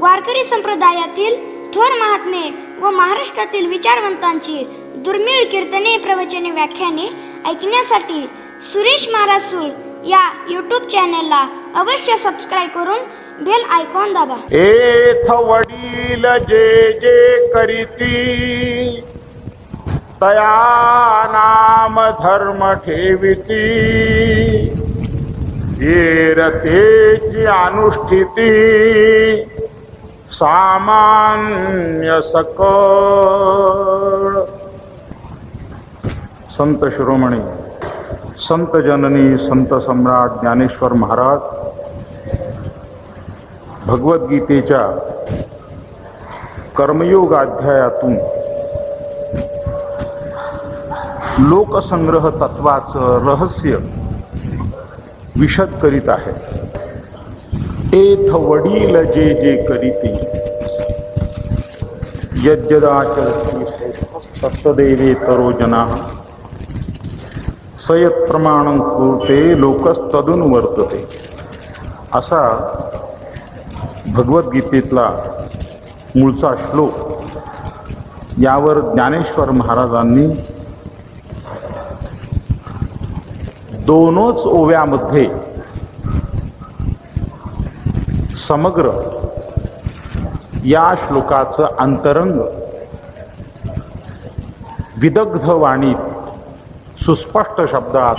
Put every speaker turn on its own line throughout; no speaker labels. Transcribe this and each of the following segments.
वारकरी संप्रदायातील थोर महात्मे व महाराष्ट्रातील विचारवंतांची दुर्मिळ कीर्तने, प्रवचने, व्याख्याने ऐकण्यासाठी सुरेश महाराज सूळ या यूट्यूब चॅनलला अवश्य सबस्क्राईब करून बेल आयकॉन दाबा.
एथ वडील जे जे करीती तया नाम धर्म ठेविती, ये रतेची अनुष्ठिती सामान्य सकळ. संत शिरोमणी संत जननी संत सम्राट ज्ञानेश्वर महाराज भगवद्गीतेच्या कर्मयोग अध्यायातून लोकसंग्रह तत्वाचं रहस्य विशद करीत आहे. एथ वडील जे जे करीती यद्यदाचरति तत्तदेवेतरो जनाः सयत् प्रमाणं कुरुते लोकस्तदून वर्तते. असा भगवद्गीतेतला मूळचा श्लोक. यावर ज्ञानेश्वर महाराजांनी दोनच ओव्यामध्ये समग्र या श्लोकाचं अंतरंग विदग्ध वाणीत सुस्पष्ट शब्दात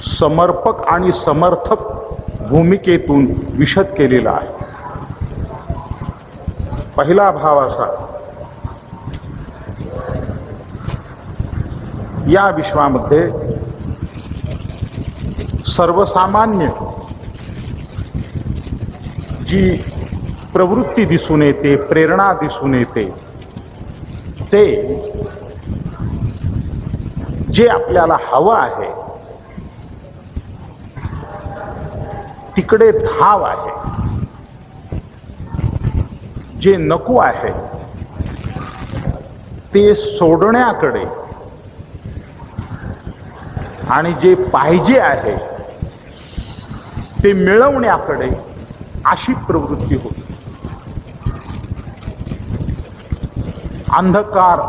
समर्पक आणि समर्थक भूमिकेतून विशद केलेला आहे. पहिला भाव असा, या विश्वामध्ये सर्वसामान्य जी प्रवृत्ती दिसून येते, प्रेरणा दिसून येते, ते जे आपल्याला हवं आहे तिकडे धाव आहे, जे नको आहे ते सोडण्याकडे आणि जे पाहिजे आहे ते मिळवण्याकडे अशी प्रवृत्ती होती. अंधकार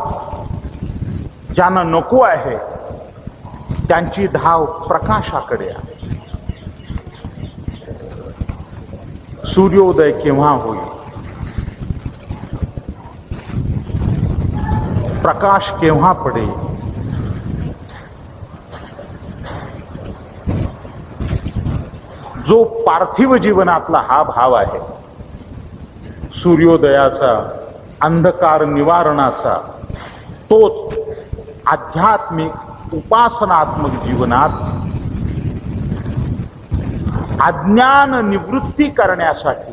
ज्यांना नको आहे त्यांची धाव प्रकाशाकडे आहे. सूर्योदय केव्हा होईल, प्रकाश केव्हा पडेल, जो पार्थिव जीवनातला हा भाव आहे, सूर्योदयाचा, अंधकार निवारणाचा, तोच आध्यात्मिक उपासनात्मक जीवनात अज्ञान निवृत्ती करण्यासाठी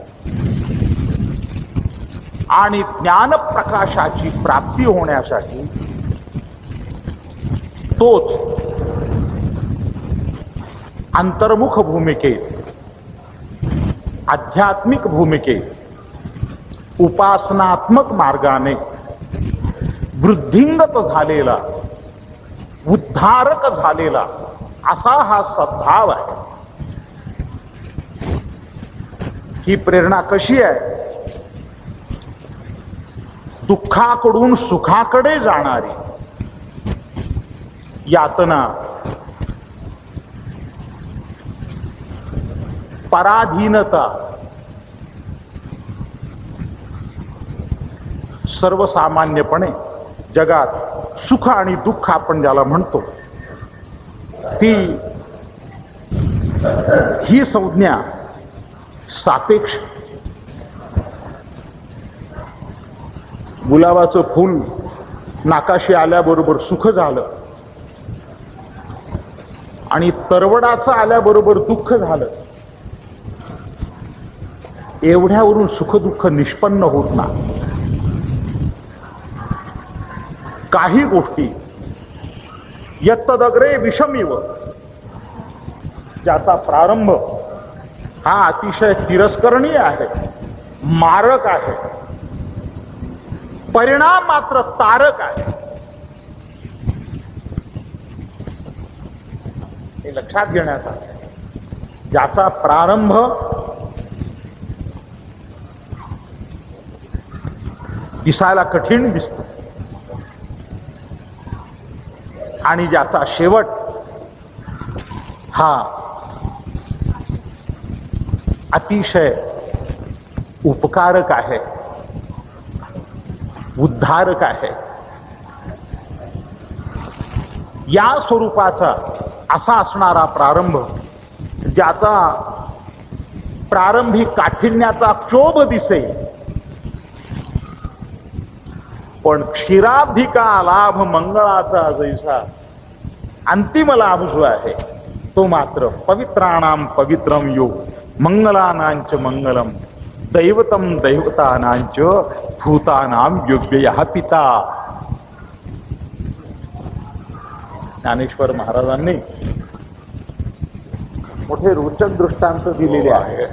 आणि ज्ञान प्रकाशाची प्राप्ती होण्यासाठी तोच अंतर्मुख भूमिकेत, आध्यात्मिक भूमिकेत, उपासनात्मक मार्गाने वृद्धिंगत झालेला, उद्धारक झालेला असा हा सद्भाव आहे. ही प्रेरणा कशी आहे? दुःखाकडून सुखाकडे जाणारी, यातना, पराधीनता, सर्वसामान्यपणे जगात सुख आणि दुःख आपण ज्याला म्हणतो, ही संज्ञा सापेक्ष. गुलाबाचं फूल नाकाशी आल्याबरोबर सुख झालं आणि तरवडाचं आल्याबरोबर दुःख झालं. एवढ्यावरून सुख दुःख निष्पन्न होत नाही. काही गोष्टी यत्तदग्रे विषमिव, ज्याचा प्रारंभ हा अतिशय तिरस्करणीय आहे, मारक आहे, परिणाम मात्र तारक आहे. हे लक्षात घेण्यात आलं. ज्याचा प्रारंभ दिसायला कठीण दिसतो आणि ज्याचा शेवट हा अतिशय उपकारक आहे, उद्धारक आहे, या स्वरूपाचा असा असणारा प्रारंभ, ज्याचा प्रारंभी काठिण्याचा क्षोभ दिसे, पण क्षीराब्धिका लाभ मंगळाचा जैसा अंतिम लाभ जो आहे तो मात्र पवित्राणाम पवित्रम यो मंगलानांच मंगलम दैवतम दैवतानांच भूतानाम योग्य पिता. ज्ञानेश्वर महाराजांनी मोठे रोचक दृष्टांत दिलेले आहे.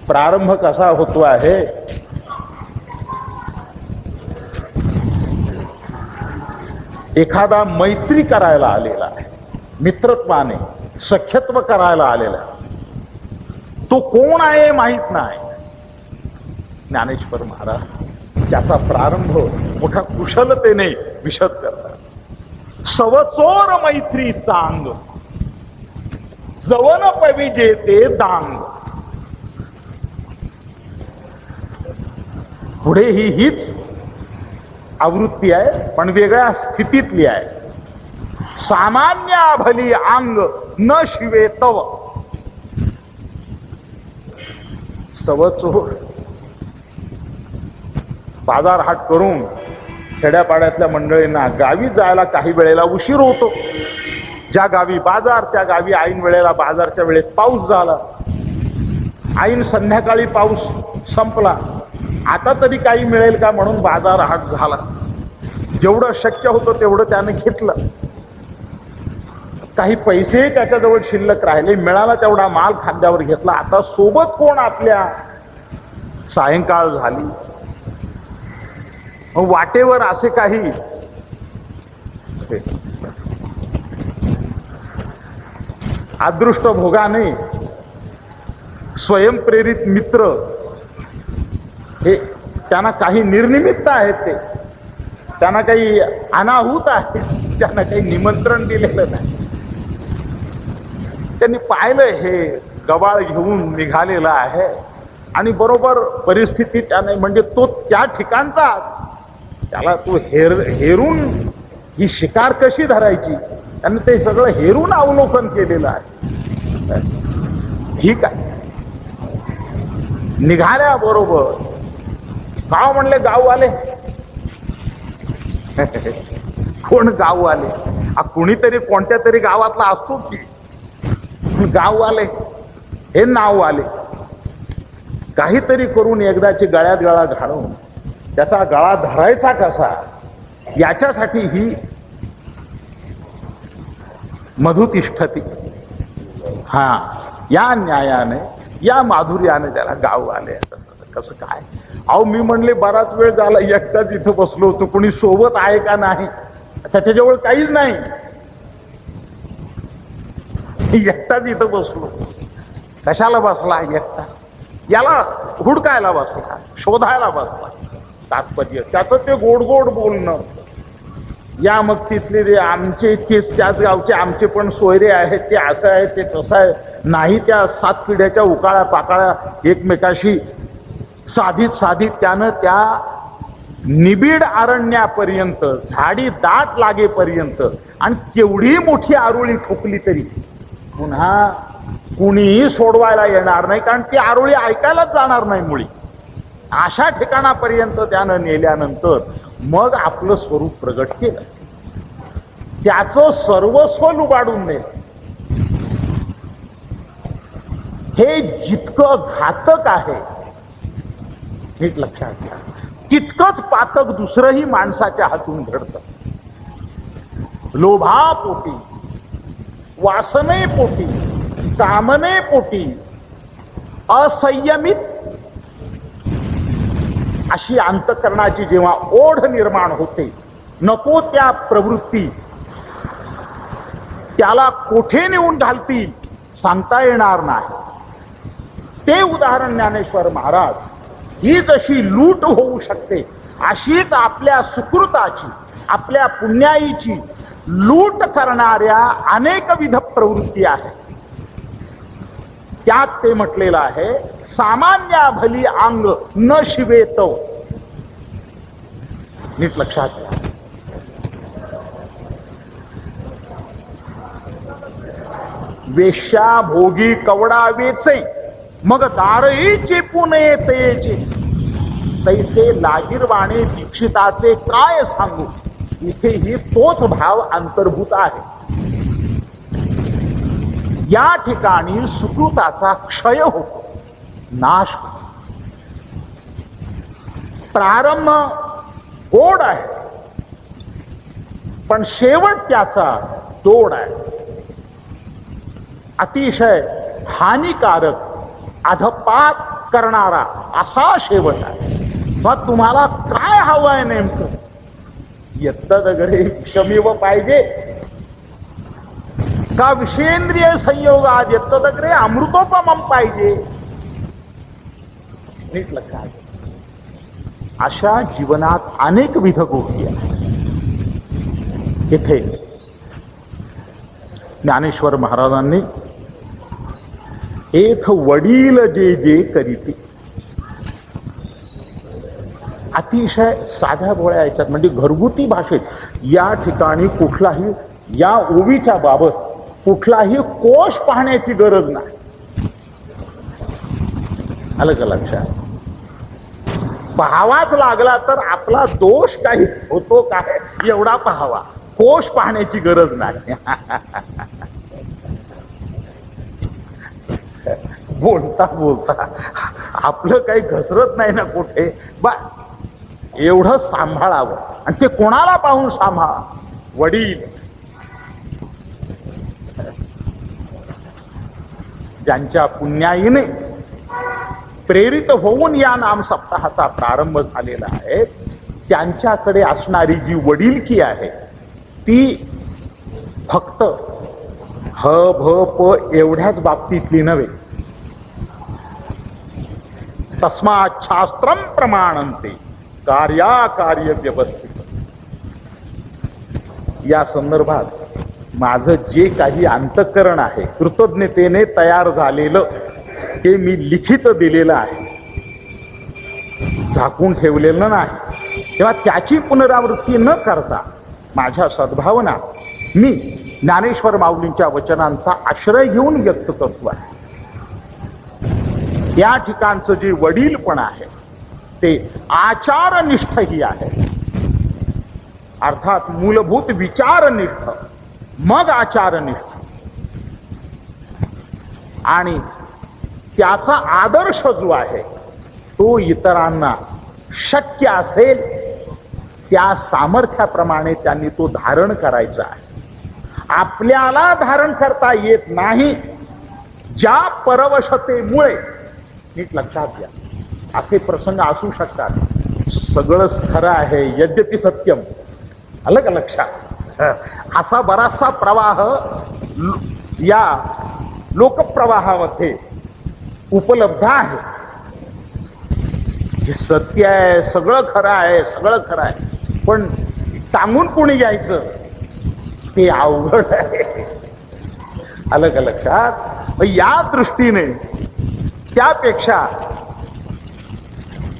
प्रारंभ कसा होतो आहे, एखादा मैत्री करायला आलेला आहे, मित्रत्वाने सख्यत्व करायला आलेला आहे, तो कोण आहे माहित नाही. ज्ञानेश्वर महाराज त्याचा प्रारंभ मोठ्या कुशलतेने विशद करतात. सवचोर मैत्री चांग जवन पविजे ते दांग. पुढे हीच आवृत्ती आहे, पण वेगळ्या स्थितीतली आहे. सामान्य भली अंग न शिवे तव. सवचोर बाजार हाट करून खेड्यापाड्यातल्या मंडळींना गावी जायला काही वेळेला उशीर होतो. ज्या गावी बाजार त्या गावी ऐन वेळेला बाजारच्या वेळेत पाऊस झाला, ऐन संध्याकाळी पाऊस संपला, आता तरी काही मिळेल का म्हणून बाजार हाट झाला. जेवढं शक्य होतं तेवढं त्याने घेतलं. काही पैसे त्याच्याजवळ शिल्लक राहिले, मिळाला तेवढा माल खांद्यावर घेतला. आता सोबत कोण आपल्या? सायंकाळ झाली. वाटेवर असे काही अदृष्ट भोगाने स्वयंप्रेरित मित्र, हे त्यांना काही निर्निमित्त आहेत, ते त्यांना काही अनाहूत आहे, त्यांना काही निमंत्रण दिलेलं नाही. त्यांनी पाहिलं हे गबाळ घेऊन निघालेला आहे आणि बरोबर परिस्थिती त्याने, म्हणजे तो त्या ठिकाणचा, त्याला तो हेरून ही शिकार कशी धरायची, त्याने ते सगळं हेरून अवलोकन केलेलं आहे. ठीक आहे. निघाल्या बरोबर गाव म्हणले, गाववाले. कोण गाववाले? कुणीतरी कोणत्या तरी गावातला असतो की. गाववाले हे नाव आले. काहीतरी करून एकदाची गळ्यात गळा घालून त्याचा गळा धरायचा कसा, याच्यासाठी ही मधुतिष्ठती. हा, या न्यायाने, या माधुर्याने त्याला गाव आले. कसं काय? अहो, मी म्हणले बराच वेळ झाला एकटाच इथं बसलो होतो, कोणी सोबत आहे का नाही? त्याच्याजवळ काहीच नाही, एकटाच इथं बसलो. कशाला बसला एकटा? याला हुडकायला बसला, शोधायला बसला. तात्पर्य त्याचं ते गोड गोड बोलणं. या मग तिथले ते आमचे इतकेच त्याच गावचे आमचे पण सोयरे आहेत, ते असं आहे, ते तसं आहे. नाही त्या 7 पिढ्याच्या उकाळ्या पाकाळ्या एकमेकाशी साधित साधित त्यानं त्या निबिड अरण्यापर्यंत, झाडी दाट लागेपर्यंत, आणि केवढी मोठी आरोळी ठोकली तरी पुन्हा कुणीही सोडवायला येणार नाही, कारण ती आरोळी ऐकायलाच जाणार नाही मुळी. अशा ठिकाणापर्यंत त्यानं नेल्यानंतर मग आपलं स्वरूप प्रगट केलं. त्याचं सर्वस्व लुबाडून नेलं. हे जितकं घातक आहे, नीट लक्षात घ्या, तितकंच पातक दुसरंही माणसाच्या हातून घडतं. लोभापोटी, वासनेपोटी, कामनेपोटी असंयमित अशी अंतःकरणाची जेव्हा ओढ निर्माण होते, नको त्या प्रवृत्ती त्याला कोठे नेऊन घालतील सांगता येणार नाही. ते उदाहरण ज्ञानेश्वर महाराज, ही जशी लूट होऊ शकते अशीच आपल्या सुकृताची, आपल्या पुण्याईची लूट करणाऱ्या अनेकविध प्रवृत्ती आहेत. त्यात ते म्हटलेलं आहे, सामान्या भली अंग न शिवेत. नीट लक्षात घ्या. वेश्या भोगी कवडा वेचे, मग दारही चेपून येते. तैसे लाजीरवाणे दीक्षिताचे काय सांगू. इथेही तोच भाव अंतर्भूत आहे. या ठिकाणी सुकृताचा क्षय होतो, नाश होतो. प्रारंभ गोड आहे, पण शेवट त्याचा दोड आहे. अतिशय हानिकारक, अधपात करणारा असा शेवट आहे. मग तुम्हाला काय हवंय नेमकं? यत्तदग्रे क्षमीव पाहिजे का विषेंद्रिय संयोगात यत्तदग्रे अमृतोपमम पाहिजे? नीट लक्षात. अशा जीवनात अनेक विध गोष्टी आहेत. इथे ज्ञानेश्वर महाराजांनी एक वडील जे जे करीते, अतिशय साध्या भोळ्या याच्यात, म्हणजे घरगुती भाषेत या ठिकाणी कुठलाही, या ओवीच्या बाबत कुठलाही कोश पाहण्याची गरज नाही. आलं का लक्षात? पाहावाच लागला तर आपला दोष काही होतो काय एवढा पाहावा, कोश पाहण्याची गरज नाही. बोलता बोलता आपलं काही घसरत नाही ना कुठे, बा एवढं सांभाळावं. आणि ते कोणाला पाहून सांभाळा? वडील, ज्यांच्या पुण्याईने प्रेरित होऊन या नाम सप्ताहाचा प्रारंभ झालेला आहे, त्यांच्याकडे असणारी जी वडीलकी आहे ती फक्त ह भ प एवढ्याच बाबतीतली नव्हे. तस्मात् शास्त्रम प्रमाणन्ते कार्याकार्य व्यवस्थित. या संदर्भात माझं जे काही अंतःकरण आहे कृतज्ञतेने तयार झालेलं, ते मी लिखित दिलेलं आहे, झाकून ठेवलेलं नाही. तेव्हा त्याची पुनरावृत्ती न करता माझ्या सद्भावना मी ज्ञानेश्वर माऊलींच्या वचनांचा आश्रय घेऊन व्यक्त करतो आहे. या ठिकाणचं जे वडीलपण आहे ते आचारनिष्ठही आहे. अर्थात मूलभूत विचारनिष्ठ, मग आचारनिष्ठ. आणि त्याचा आदर्श जो आहे तो इतरांना शक्य असेल त्या सामर्थ्याप्रमाणे त्यांनी तो धारण करायचा आहे. आपल्याला धारण करता येत नाही, ज्या परवशतेमुळे. नीट लक्षात घ्या, असे प्रसंग असू शकतात. सगळंच खरं आहे यद्यपि सत्यम. आलं का लक्षात? असा बराचसा प्रवाह या लोकप्रवाहामध्ये उपलब्ध आहे. हे सत्य आहे, सगळं खरं आहे, सगळं खरं आहे, पण सांगून कोणी घ्यायचं ते अवघड आहे. आलं का लक्षात? या दृष्टीने त्यापेक्षा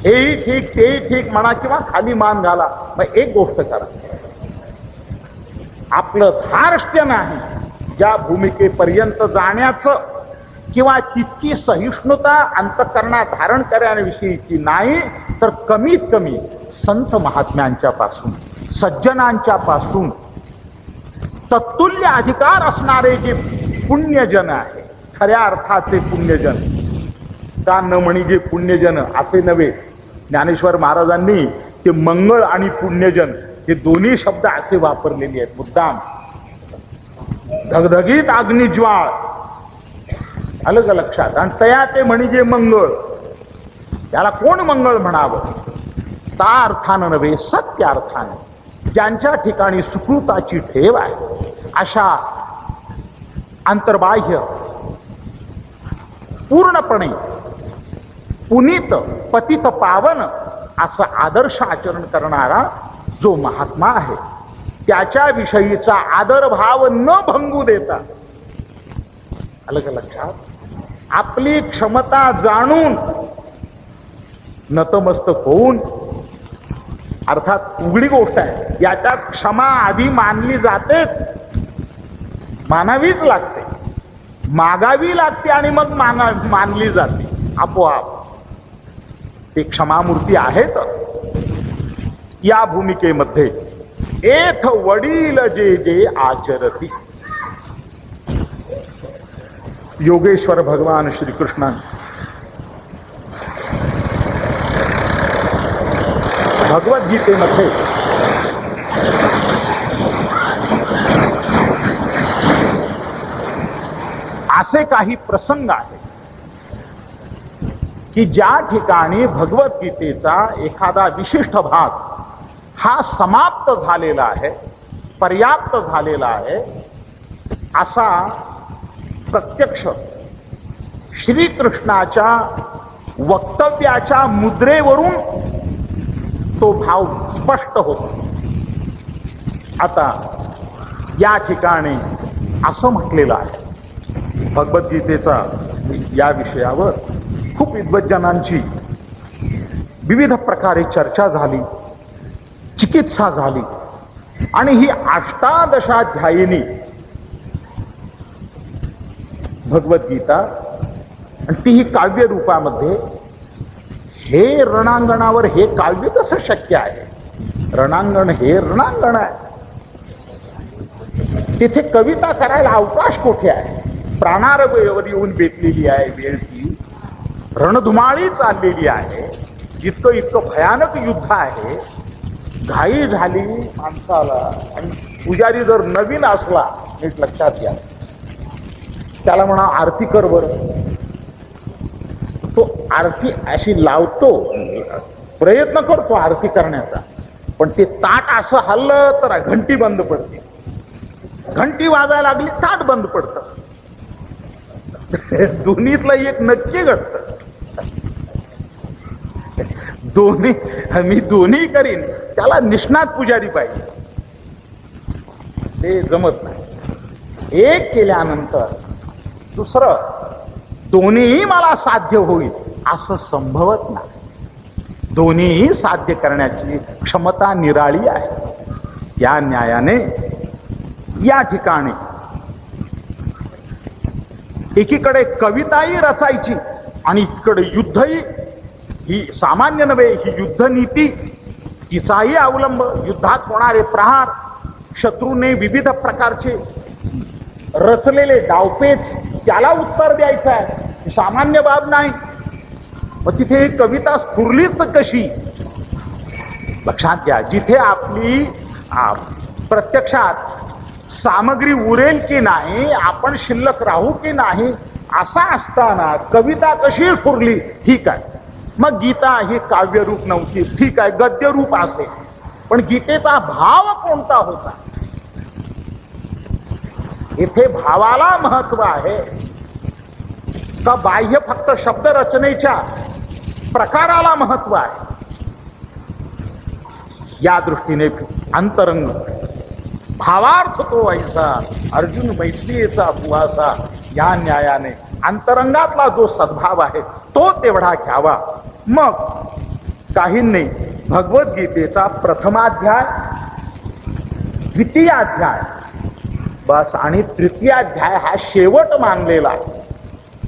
हेही ठीक तेही ठीक म्हणा किंवा खाली मान घाला, मग एक गोष्ट करा, आपलं धार्ष्ट्य नाही ज्या भूमिकेपर्यंत जाण्याचं किंवा तितकी सहिष्णुता अंतःकरणात धारण करण्याविषयीची नाही, तर कमीत कमी संत महात्म्यांच्या पासून, सज्जनांच्या पासून तत्तुल्य अधिकार असणारे जे पुण्यजन आहे, खऱ्या अर्थाचे पुण्यजन, का न म्हणी जे पुण्यजन असे नव्हे. ज्ञानेश्वर महाराजांनी ते मंगळ आणि पुण्यजन हे दोन्ही शब्द असे वापरलेले आहेत मुद्दाम. धगधगीत अग्निज्वाळ, आलं का लक्षात? आणि तया ते म्हणी जे मंगळ, त्याला कोण मंगळ म्हणावं? ता अर्थानं नव्हे, सत्य अर्थानं. ज्यांच्या ठिकाणी सुकृताची ठेव आहे अशा अंतर्बाह्य पूर्णपणे पुनीत पतित पावन असं आदर्श आचरण करणारा जो महात्मा आहे त्याच्या विषयीचा आदरभाव न भंगू देता, आलं का लक्षात, आपली क्षमता जाणून नतमस्तक होऊन, अर्थात उघडी गोष्ट आहे याच्यात क्षमा आधी मानली जातेच, मानावीच लागते, मागावी लागते आणि मग मानली जाते आपोआप. ते क्षमामूर्ती आहेत. या भूमिकेमध्ये एथ वडील जे जे आचरती, योगेश्वर भगवान श्रीकृष्णाने भगवद्गीतेमध्ये असे काही प्रसंग आहेत की ज्या ठिकाणी भगवद्गीतेचा एखादा विशिष्ट भाग हा समाप्त झालेला आहे, पर्याप्त झालेला आहे, असा प्रत्यक्ष श्रीकृष्णाच्या वक्तव्याच्या मुद्रेवरून तो भाव स्पष्ट होतो. आता या ठिकाणी असं म्हटलेलं आहे, भगवद्गीतेचा या विषयावर खूप विद्वज्जनांची विविध प्रकारे चर्चा झाली, चिकित्सा झाली आणि ही अष्टादशाध्यायिनी भगवद्गीता आणि तीही काव्य रूपामध्ये, हे रणांगणावर हे काव्य कसं शक्य आहे? रणांगण हे रणांगण आहे, तिथे कविता करायला अवकाश कुठे आहे? प्राणारवर येऊन बेतलेली आहे वेळ, ती रणधुमाळी चाललेली आहे, इतकं इतकं भयानक युद्ध आहे, घाई झाली माणसाला. आणि पुजारी जर नवीन असला, नीट लक्षात घ्या, त्याला म्हणा आरती कर बरं, तो आरती अशी लावतो, प्रयत्न करतो आरती करण्याचा, पण ते ताट असं हल्लं तर घंटी बंद पडते, घंटी वाजायला लागली ताट बंद पडतं. दोन्हीतलं एक नक्की घडतं. दोन्ही मी दोन्ही करीन, त्याला निष्णात पुजारी पाहिजे, ते जमत नाही. एक केल्यानंतर दुसरं दोन्हीही मला साध्य होईल असं संभवत नाही. दोन्हीही साध्य करण्याची क्षमता निराळी आहे. या न्यायाने या ठिकाणी एकीकडे कविताही रचायची आणि इकडे युद्धही, ही सामान्य नव्हे, ही युद्धनीती, तिचाही अवलंब, युद्धात होणारे प्रहार, शत्रूने विविध प्रकारचे रचलेले डावपेच, त्याला उत्तर द्यायचं आहे, सामान्य बाब नाही. मग तिथे कविता स्फुरलीच कशी? लक्षात घ्या, जिथे आपली प्रत्यक्षात सामग्री उरेल की नाही, आपण शिल्लक राहू की नाही, असा असताना कविता कशी स्फुरली? ठीक आहे, मग गीता ही काव्यरूप नव्हती, ठीक आहे, गद्यरूप असेल, पण गीतेचा भाव कोणता होता? इथे भावाला महत्व आहे का बाह्य फक्त शब्द रचनेच्या प्रकाराला महत्व आहे? या दृष्टीने अंतरंग भावार्थ तो ऐसा अर्जुन मैत्रीचा बुवासा, या न्यायाने अंतरंगातला जो सद्भाव आहे तो तेवढा घ्यावा. मग काहींनी भगवद्गीतेचा प्रथमाध्याय, द्वितीयाध्याय बस आणि तृतीयाध्याय हा शेवट मानलेला आहे.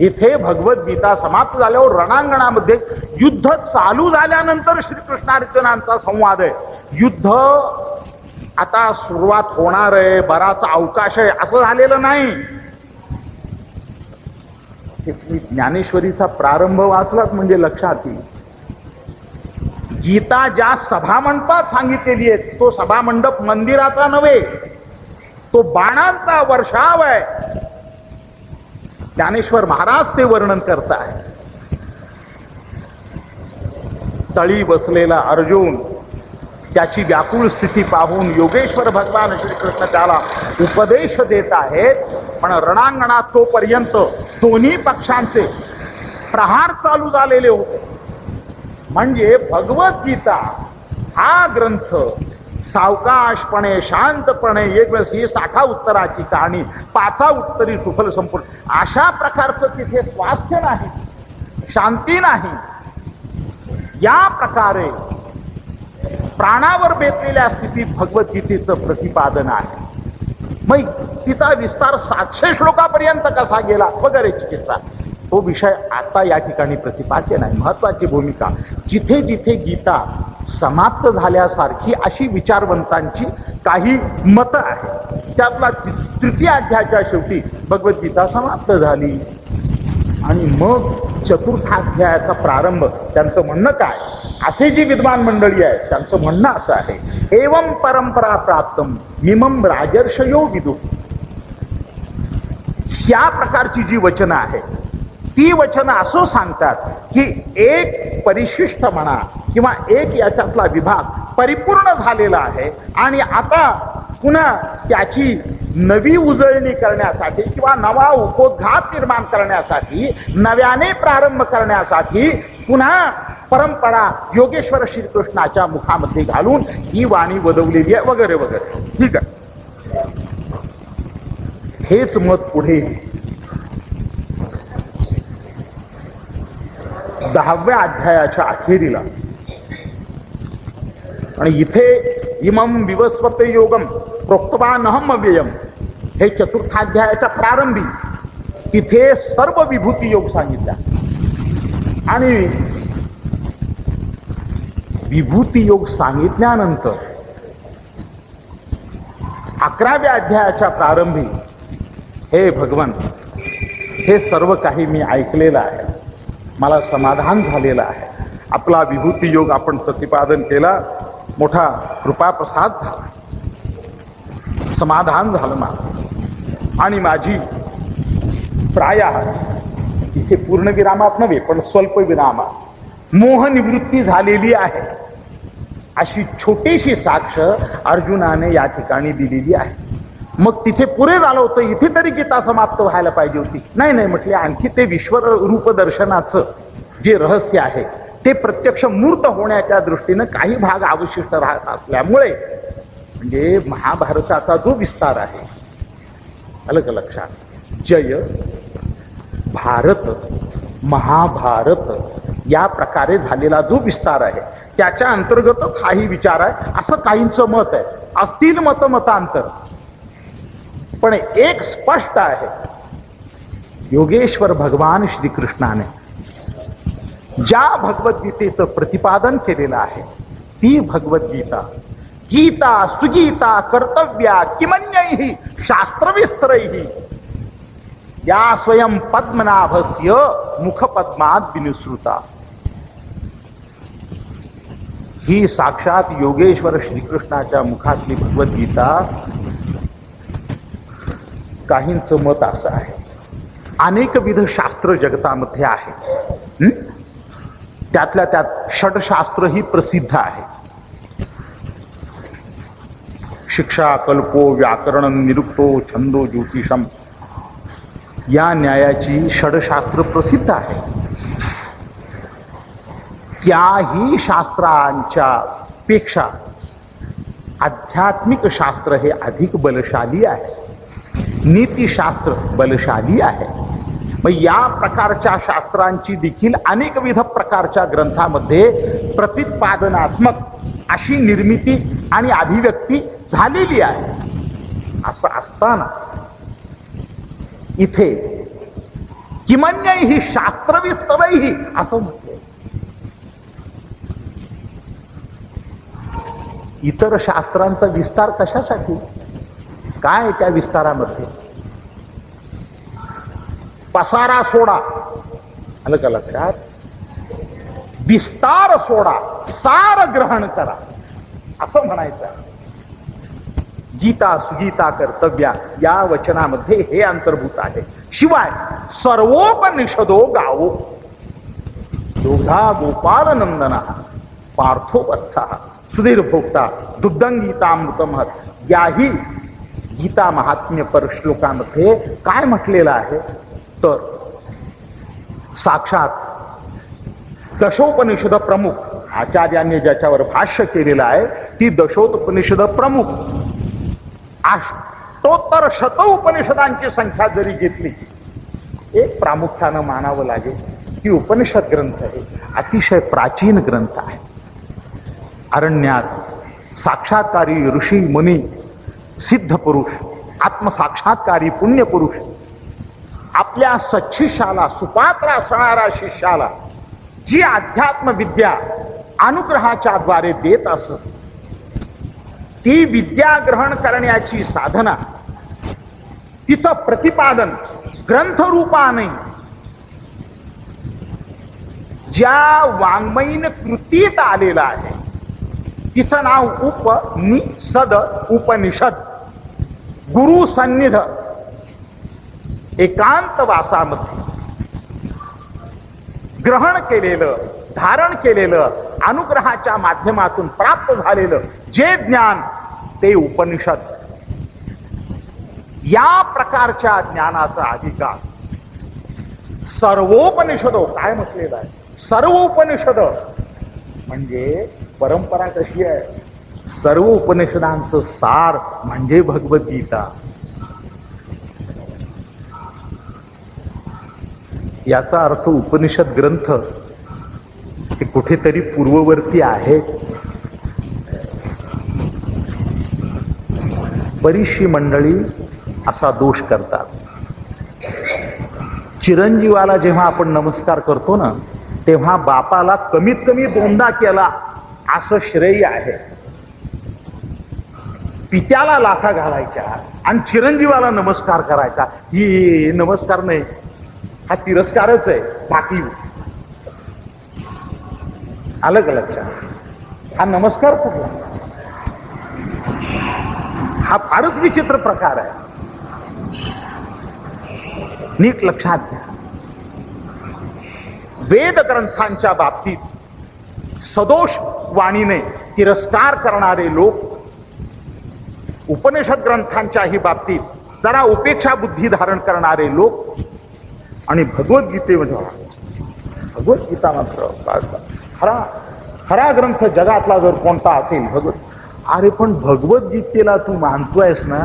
इथे भगवद्गीता समाप्त झाल्यावर रणांगणामध्ये युद्ध चालू झाल्यानंतर श्रीकृष्णार्जुनांचा संवाद आहे. युद्ध आता सुरुवात होणार आहे, बराच अवकाश आहे, असं झालेलं नाही. ज्ञानेश्वरीचा प्रारंभ वाचलाच म्हणजे लक्षात येईल. गीता ज्या सभामंडपात सांगितलेली आहे, तो सभामंडप मंदिराचा नव्हे, तो बाणांचा वर्षाव आहे. ज्ञानेश्वर महाराज ते वर्णन करताय. तळी बसलेला अर्जुन, त्याची व्याकुळ स्थिती पाहून योगेश्वर भगवान श्रीकृष्ण त्याला उपदेश देत आहेत. पण रणांगणात तोपर्यंत दोन्ही पक्षांचे प्रहार चालू झालेले होते. म्हणजे भगवद्गीता हा ग्रंथ सावकाशपणे शांतपणे एक वेळेस ही 60 उत्तराची कहाणी 5 उत्तरी सुफल संपूर्ण अशा प्रकारचं तिथे स्वास्थ्य नाही, शांती नाही. या प्रकारे प्राणावर बेतलेल्या स्थितीत भगवद्गीतेचं प्रतिपादन आहे. मग तिचा विस्तार 700 श्लोकापर्यंत कसा गेला वगैरे चिकित्सा तो विषय आता या ठिकाणी प्रतिपाद्य नाही. महत्वाची भूमिका जिथे जिथे गीता समाप्त झाल्यासारखी अशी विचारवंतांची काही मतं आहेत. त्यातला 3य अध्यायाच्या शेवटी भगवद्गीता समाप्त झाली आणि मग 4था अध्यायाचा प्रारंभ. त्यांचं म्हणणं काय, असे जी विद्वान मंडळी आहेत त्यांचं म्हणणं असं आहे, एवं परंपरा प्राप्तम मिमम राजर्षयो विदु. या प्रकारची जी वचनं आहेत ती वचनं असं सांगतात की एक परिशिष्ट म्हणा किंवा एक याच्यातला विभाग परिपूर्ण झालेला आहे आणि आता पुन्हा त्याची नवी उजळणी करण्यासाठी किंवा नवा उपोद्घात निर्माण करण्यासाठी नव्याने प्रारंभ करण्यासाठी पुन्हा परंपरा योगेश्वर श्रीकृष्णाच्या मुखामध्ये घालून ही वाणी वदवलेली आहे वगैरे वगैरे. ठीक आहे, हेच मत पुढे 10व्या अध्यायाच्या अखेरीला आणि इथे इमम विवस्वते योगम प्रोक्तवानहम अव्ययम हे 4था अध्यायाच्या प्रारंभी तिथे सर्व विभूती योग सांगितला आणि विभूती योग सांगितल्यानंतर 11व्या अध्यायाच्या प्रारंभी हे भगवान हे सर्व काही मी ऐकलेलं आहे, मला समाधान झालेलं आहे. आपला विभूती योग आपण प्रतिपादन केला, मोठा कृपाप्रसाद झाला, समाधान झालं मला आणि माझी प्रायः इथे पूर्णविरामात नव्हे पण स्वल्प विरामात मोहनिवृत्ती झालेली आहे अशी छोटीशी साक्ष अर्जुनाने या ठिकाणी दिलेली आहे. मग तिथे पुरे झालं होतं, इथे तरी गीता समाप्त व्हायला पाहिजे होती. नाही नाही म्हटले, आणखी ते विश्वरूप दर्शनाचं जे रहस्य आहे ते प्रत्यक्ष मूर्त होण्याच्या दृष्टीनं काही भाग अवशिष्ट राहत असल्यामुळे म्हणजे महाभारताचा जो विस्तार आहे आलं का लक्षात, जय भारत महाभारत या प्रकारे झालेला जो विस्तार आहे त्याच्या अंतर्गतच हाही विचार आहे असं काहींचं मत आहे. असतील मतांतर पण एक स्पष्ट आहे, योगेश्वर भगवान श्रीकृष्णाने ज्या भगवद्गीतेचं प्रतिपादन केलेलं आहे ती भगवद्गीता गीता सुगीता कर्तव्या किमन्यैहि शास्त्रविस्तरैहि या स्वयं पद्मनाभस्य मुखपद्मात विनुसृता. ही साक्षात योगेश्वर श्रीकृष्णाच्या मुखातली भगवद्गीता. काहींचं मत असं आहे, अनेकविध शास्त्र जगतामध्ये आहे, त्यातल्या त्यात षडशास्त्र ही प्रसिद्ध आहे. शिक्षा कल्पो व्याकरण निरुक्तो छंदो ज्योतिषम या न्यायाची षडशास्त्र प्रसिद्ध आहे. त्याही शास्त्रांच्या पेक्षा आध्यात्मिक शास्त्र हे अधिक बलशाली आहे, नीतिशास्त्र बलशाली आहे. मग या प्रकारच्या शास्त्रांची देखील अनेकविध प्रकारच्या ग्रंथामध्ये प्रतिपादनात्मक अशी निर्मिती आणि अभिव्यक्ती झालेली आहे. असं असताना इथे किमन्यैहि शास्त्रविस्तरैहि असं म्हटलं. इतर शास्त्रांचा विस्तार कशासाठी, काय त्या विस्तारामध्ये, पसारा सोडा आलं का लक्षात, विस्तार सोडा सार ग्रहण करा असं म्हणायचं. गीता सुगीता कर्तव्या या वचनामध्ये हे अंतर्भूत आहे. शिवाय सर्वोपनिषदो गावो योधा गोपाल नंदना पार्थो वत्सा सुधीर भोक्ता दुग्धं गीतामृतमहत याही गीता महात्म्य पर श्लोकामध्ये काय म्हटलेलं आहे तर साक्षात दशोपनिषद प्रमुख आचार्यांनी ज्याच्यावर भाष्य केलेलं आहे ती दशोपनिषद प्रमुख. अष्टोत्तर शतोपनिषदांची संख्या जरी घेतली, एक प्रामुख्यानं मानावं लागेल की उपनिषद ग्रंथ हे अतिशय प्राचीन ग्रंथ आहे. अरण्यात साक्षात्कारी ऋषी मुनी, सिद्ध पुरुष, आत्मसाक्षात्कारी पुण्य पुरुष आपल्या सच्छिष्याला, सुपात्र असणाऱ्या शिष्याला जी अध्यात्म विद्या अनुग्रहाच्या द्वारे देत असत, ती विद्या ग्रहण करण्याची साधना, तिचं प्रतिपादन ग्रंथरूपाने ज्या वाङ्मयीन कृतीत आलेलं आहे तिचं नाव उपनिषद. उपनिषद गुरु सन्निध एकांतवासामध्ये ग्रहण केलेलं, धारण केलेलं, अनुग्रहाच्या माध्यमातून प्राप्त झालेलं जे ज्ञान ते उपनिषद. या प्रकारच्या ज्ञानाचा अधिकार सर्वोपनिषद, काय म्हटलेलं आहे, सर्व उपनिषद म्हणजे परंपरा कशी आहे, सर्व उपनिषदांचं सार म्हणजे भगवद्गीता. याचा अर्थ उपनिषद ग्रंथ हे कुठेतरी पूर्ववर्ती आहे. बरीचशी मंडळी असा दोष करतात. चिरंजीवाला जेव्हा आपण नमस्कार करतो ना, तेव्हा बापाला कमीत कमी दोनदा केला असं श्रेय आहे. पित्याला लाथा घालायच्या आणि चिरंजीवाला नमस्कार करायचा, ही नमस्कार नाही, हा तिरस्कारच आहे. बाकी आलं का लक्षात? हा नमस्कार कुठला? हा फारच विचित्र प्रकार आहे. नीट लक्षात घ्या. वेद ग्रंथांच्या बाबतीत सदोष वाणीने तिरस्कार करणारे लोक, उपनिषद ग्रंथांच्याही बाबतीत जरा उपेक्षा बुद्धी धारण करणारे लोक, आणि भगवद्गीतेमध्ये, भगवद्गीता मात्र खरा ग्रंथ जगातला जर कोणता असेल अरे पण भगवद्गीतेला तू मानतोयस ना,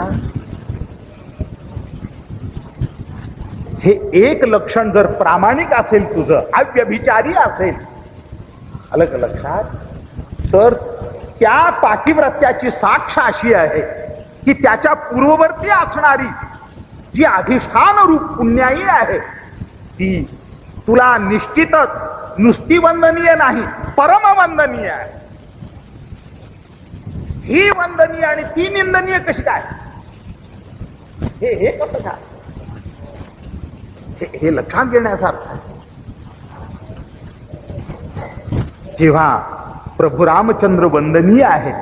हे एक लक्षण जर प्रामाणिक असेल, तुझं अव्यभिचारी असेल, आलं का लक्षात, तर त्या पातिव्रत्याची साक्ष अशी आहे की त्याच्या पूर्ववर्ती असणारी जी अधिष्ठान रूप पुण्याई आहे ती तुला निश्चितच नुसती वंदनीय नाही, परम वंदनीय आहे. ही वंदनीय आणि ती निंदनीय कशी काय? हे कसं काय? हे लक्षात घेण्यासारखं आहे. जेव्हा प्रभू रामचंद्र वंदनीय आहे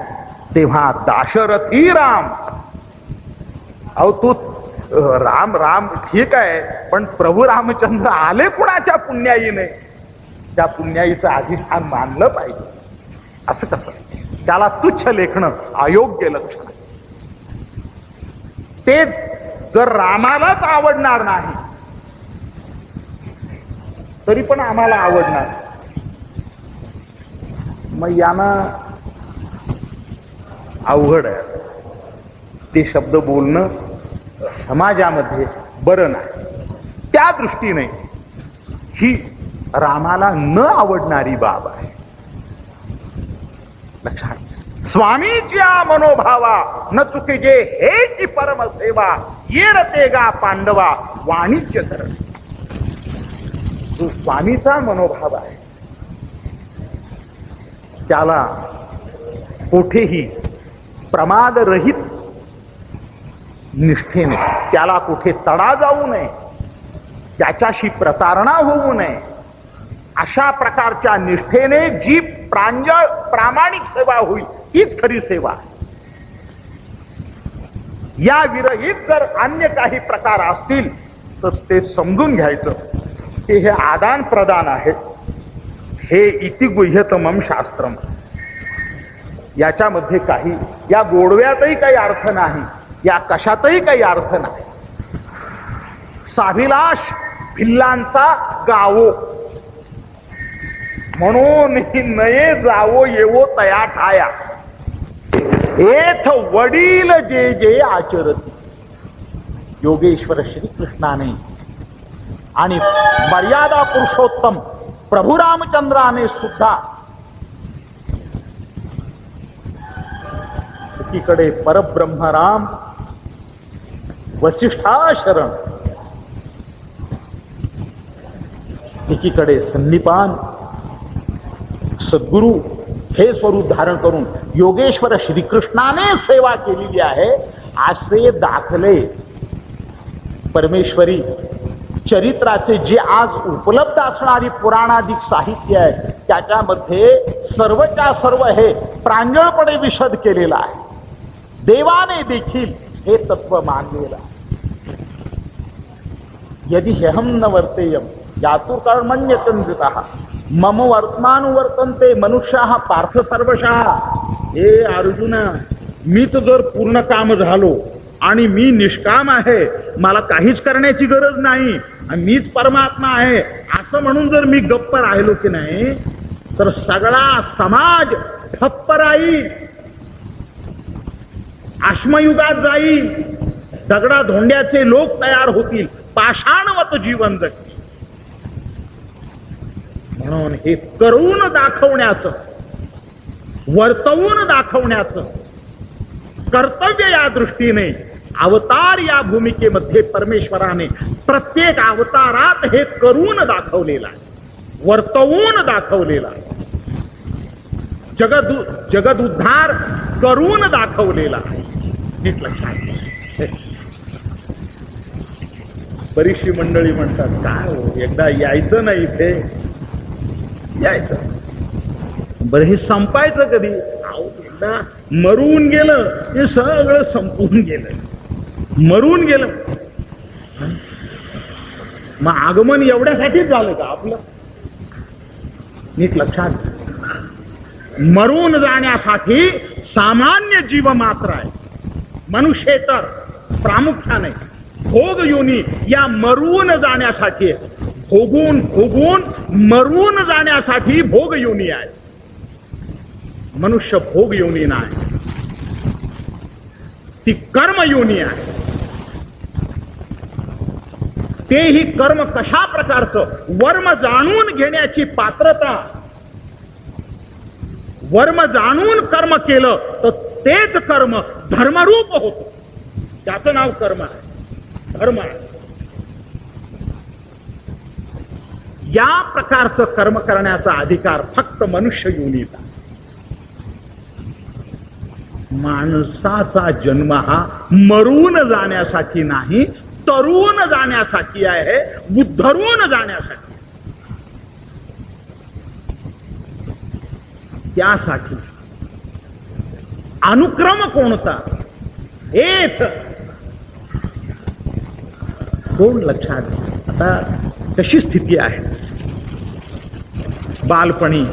तेव्हा दाशरथी राम, अहो तू राम राम ठीक आहे, पण प्रभू रामचंद्र आले कुणाच्या पुण्याईने? त्या पुण्याईचं अधिष्ठान मानलं पाहिजे. असं कसं? त्याला तुच्छ लेखणं अयोग्य लक्षण आहे. ते जर रामालाच आवडणार नाही तरी पण आम्हाला आवडणार, मग यानं अवघड आहे. ते शब्द बोलणं समाजामध्ये बरं नाही. त्या दृष्टीने ही रामाला न आवडणारी बाब आहे. लक्षात. स्वामीच्या मनोभावा न चुकीजे हेची परमसेवा, येरतेगा पांडवा वाणिज्य कर. जो स्वामीचा मनोभाव आहे त्याला कुठेही प्रमादरहित निष्ठेने, त्याला कुठे तडा जाऊ नये, त्याच्याशी प्रतारणा होऊ नये, अशा प्रकारच्या निष्ठेने जी प्रामाणिक सेवा होईल हीच खरी सेवा. या विरहित जर अन्य काही प्रकार असतील तर ते समजून घ्यायचं की हे आदान प्रदान आहे. हे इति गुह्यतमम शास्त्रम, याच्यामध्ये काही, या गोडव्यातही काही अर्थ नाही, या कशातही काही अर्थ नाही. साभिलाष भिल्लांचा गावो म्हणून नये जावो येवो तया ठाया एथ वडील जे जे आचरती. योगेश्वर श्रीकृष्णाने आणि मर्यादा पुरुषोत्तम प्रभू रामचंद्राने सुद्धा एकीकडे परब्रह्म राम वसिष्ठा शरण, एकीकडे सन्निपान सद्गुरु हे स्वरूप धारण करून योगेश्वर श्रीकृष्णाने सेवा केलेली आहे. असे दाखले परमेश्वरी चरित्राचे जे आज उपलब्ध असणारी पुराणाधिक साहित्य आहे त्याच्यामध्ये सर्वच्या सर्व हे प्रांजळपणे विशद केलेलं आहे. देवाने देखील हे तत्व मानलेलं आहे. यदि ह्यहम न वर्तेयम यातुर्कर्मण्यतंद्रितः मम वर्तमानुवर्तन्ते मनुष्याः पार्थ सर्वशः. हे अर्जुना, मीच जर पूर्ण काम झालो आणि मी निष्काम आहे, मला काहीच करण्याची गरज नाही, मीच परमात्मा आहे असं म्हणून जर मी गप्प राहिलो की नाही तर सगळा समाज ठप्प राहील, अश्मयुगात जाईल, दगडा धोंड्याचे लोक तयार होतील, पाषाणवत जीवन जगतील. म्हणून हे करून दाखवण्याचं, वर्तवून दाखवण्याचं कर्तव्य या दृष्टीने अवतार या भूमिकेमध्ये परमेश्वराने प्रत्येक अवतारात हे करून दाखवलेला आहे, वर्तवून दाखवलेला आहे. जगद उद्धार करून दाखवलेला आहे. नीट लक्षात. बरीचशी मंडळी म्हणतात काय हो, एकदा यायचं नाही इथे, यायचं बरं, हे संपायचं कधी? एकदा मरून गेलं हे सगळं संपून गेलं, मरून गेलं. मग आगमन एवढ्यासाठीच झालं का आपलं? नीट लक्षात. मरून जाण्यासाठी सामान्य जीव मात्र आहे, मनुष्येतर प्रामुख्याने भोग योनी या मरून जाण्यासाठी, भोगून भोगून मरून जाण्यासाठी भोग योनी आहे. मनुष्य भोग योनी नाही, ती कर्म योनी आहे. तेही कर्म कशा प्रकारचं? वर्म जाणून घेण्याची पात्रता. वर्म जाणून कर्म केलं तर तेच कर्म धर्मरूप होतं. त्याचं नाव कर्म आहे, धर्म आहे. या प्रकारचं कर्म करण्याचा अधिकार फक्त मनुष्य योनीचा. माणसाचा जन्म हा मरून जाण्यासाठी नाही, तरुण जाण्यासाठी आहे, उद्धरून जाण्यासाठी. त्यासाठी अनुक्रम कोणता? एक कोण? लक्षात. आता कशी स्थिती आहे? बालपणी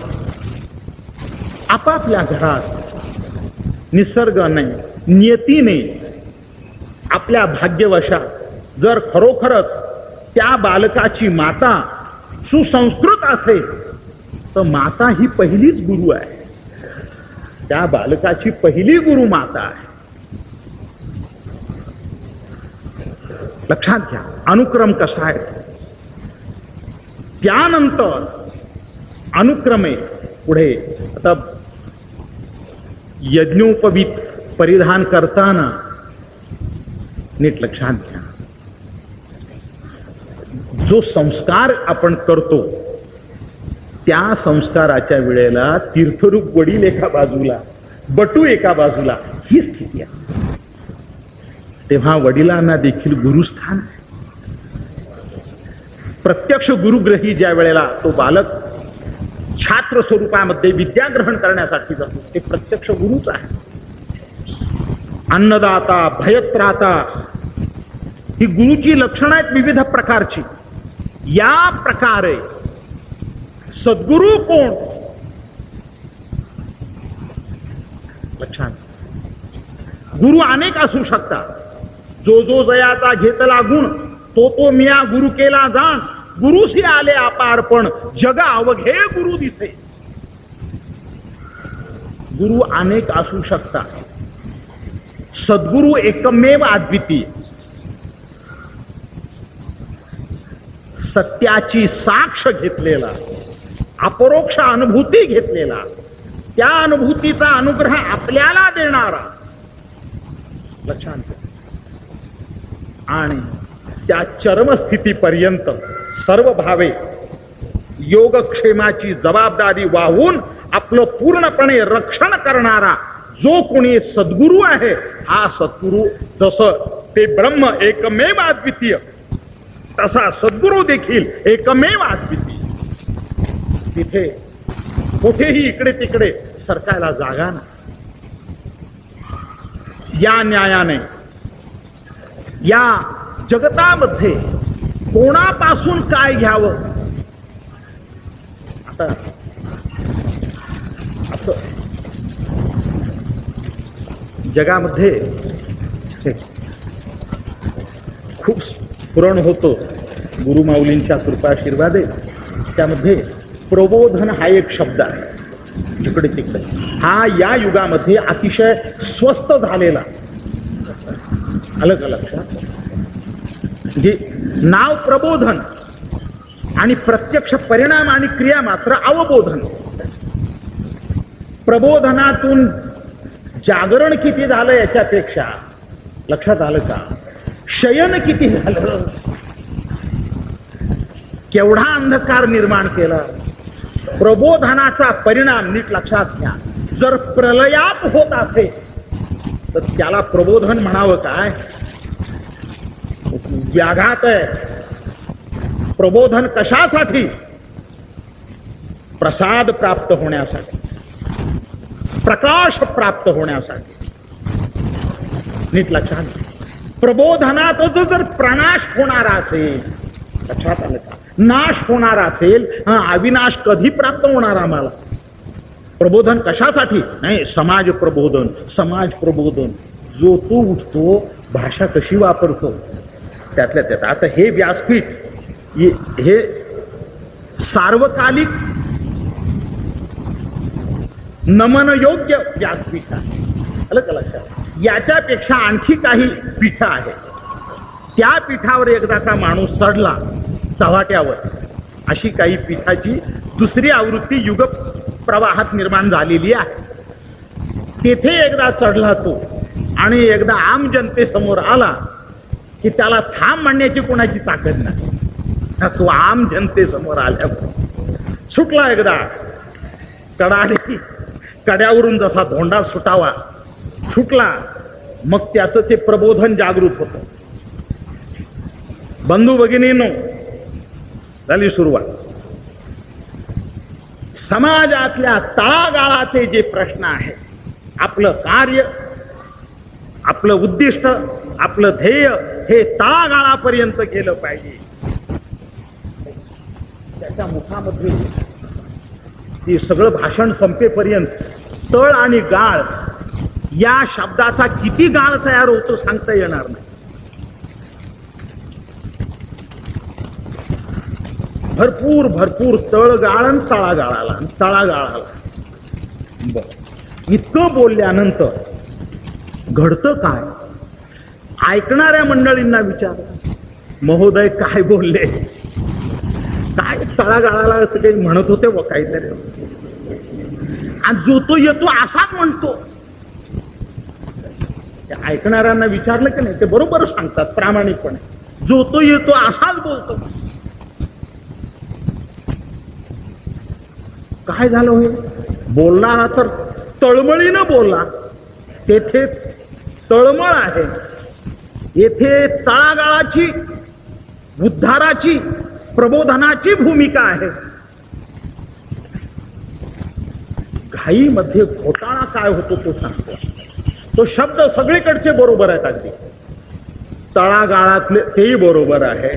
आपापल्या घरात निसर्गाने, नियतीने, आपल्या भाग्यवशात जर खरोखरच त्या बालकाची माता सुसंस्कृत असेल तर माता ही पहिलीच गुरु आहे. त्या बालकाची पहिली गुरु माता आहे. लक्षात घ्या अनुक्रम कसा आहे. त्यानंतर अनुक्रमे पुढे आता यज्ञोपवीत परिधान करताना नीट लक्षात घ्या, जो संस्कार आपण करतो त्या संस्काराच्या वेळेला तीर्थरूप वडील एका बाजूला, बटू एका बाजूला, ही स्थिती आहे. तेव्हा वडिलांना देखील गुरुस्थान आहे. प्रत्यक्ष गुरुग्रही ज्या वेळेला तो बालक छात्र स्वरूपामध्ये विद्या ग्रहण करण्यासाठी जातो ते प्रत्यक्ष गुरुच आहे. अन्नदाता, भयत्राता ही गुरुची लक्षणं आहेत विविध प्रकारची. या प्रकारे सद्गुरु कोण? लक्षात. गुरु अनेक असू शकतात. जो जो जयाचा घेतला गुण तो तो मिया गुरु केला जाण. गुरुसी आले अपारपण जग अवघे गुरु दिसे. गुरु अनेक असू शकतात, सद्गुरु एकमेव अद्वितीय. सत्याची साक्ष घेतलेला, अपरोक्ष अनुभूती घेतलेला, त्या अनुभूतीचा अनुग्रह आपल्याला देणारा, लक्षात घ्या. आणि त्या चरमस्थितीपर्यंत सर्व भावे योगक्षेमाची जबाबदारी वाहून आपलं पूर्णपणे रक्षण करणारा जो कोणी सद्गुरु आहे, हा सद्गुरु जसं ते ब्रह्म एकमेव अद्वितीय, तसा सद्गुरु देखील एकमेव अद्वितीय. तिथे कुठेही इकडे तिकडे सरकायला जागा नाही. या न्यायाने या जगतामध्ये कोणापासून काय घ्यावं, आता असं जगामध्ये खूप स्फुरण होतो गुरुमाऊलींच्या कृपाशीर्वादे. त्यामध्ये प्रबोधन हा एक शब्द आहे. जिकडे तिकडे हा या युगामध्ये अतिशय स्वस्त झालेला, अलग लक्षात. म्हणजे नाव प्रबोधन आणि प्रत्यक्ष परिणाम आणि क्रिया मात्र अवबोधन. प्रबोधनातून जागरण किती झालं याच्यापेक्षा लक्षात आलं का, शयन किती झालं, केवढा अंधकार निर्माण केला. प्रबोधनाचा परिणाम नीट लक्षात घ्या. जर प्रलयाप होत असेल तर त्याला प्रबोधन म्हणावं काय, व्याघात आहे. प्रबोधन कशासाठी, प्रसाद प्राप्त होण्यासाठी, प्रकाश प्राप्त होण्यासाठी. नीट लक्षात घ्या. प्रबोधनात जर प्रनाश होणारा असेल, लक्षात आलं का, नाश होणारा असेल, अविनाश कधी प्राप्त होणार आम्हाला. प्रबोधन कशासाठी नाही, समाज प्रबोधन. समाज प्रबोधन जो तो उठतो, भाषा कशी वापरतो त्यातल्या त्यात. आता हे व्यासपीठ हे सार्वकालिक नमन योग्य व्यासपीठ आहे, आलं का लक्षात. याच्यापेक्षा आणखी काही पीठ आहे. त्या पीठावर एकदाचा माणूस चढला चव्हाट्यावर, अशी काही पीठाची दुसरी आवृत्ती युग प्रवाहात निर्माण झालेली आहे. तेथे एकदा चढला तो आणि एकदा आम जनतेसमोर आला की त्याला थांब म्हणण्याची कोणाची ताकद नाही. तो आम जनतेसमोर आल्यावर सुटला एकदा कडाडी, कड्यावरून जसा धोंडा सुटावा सुटला. मग त्याचं ते प्रबोधन जागृत होतं. बंधू भगिनींनो, झाली सुरुवात. समाजातल्या तळागाळाचे जे प्रश्न आहेत, आपलं कार्य, आपलं उद्दिष्ट, आपलं ध्येय हे तळागाळापर्यंत गेलं पाहिजे. त्याच्या मुखामध्ये ते सगळं भाषण संपेपर्यंत तळ आणि गाळ या शब्दाचा किती गाळ तयार होतो सांगता येणार नाही. भरपूर भरपूर तळगाळ आणि तळागाळाला, तळागाळाला. बर, इतकं बोलल्यानंतर घडतं काय, ऐकणाऱ्या मंडळींना विचार, महोदय काय बोलले, काय तळागाळाला असं काही म्हणत होते व काहीतरी, आणि जो तो येतो असाच म्हणतो. ऐकणाऱ्यांना विचारलं की नाही ते बरोबर सांगतात प्रामाणिकपणे, जो तो येतो असाच बोलतो. काय झालं होईल, बोलणारा तर तळमळीनं बोलला. तेथे तळमळ आहे, येथे तळागाळाची, उद्धाराची, प्रबोधनाची भूमिका आहे. घाईमध्ये घोटाळा काय होतो तो सांगतो. तो शब्द सगळीकडचे बरोबर आहेत, अगदी तळागाळातले तेही बरोबर आहे,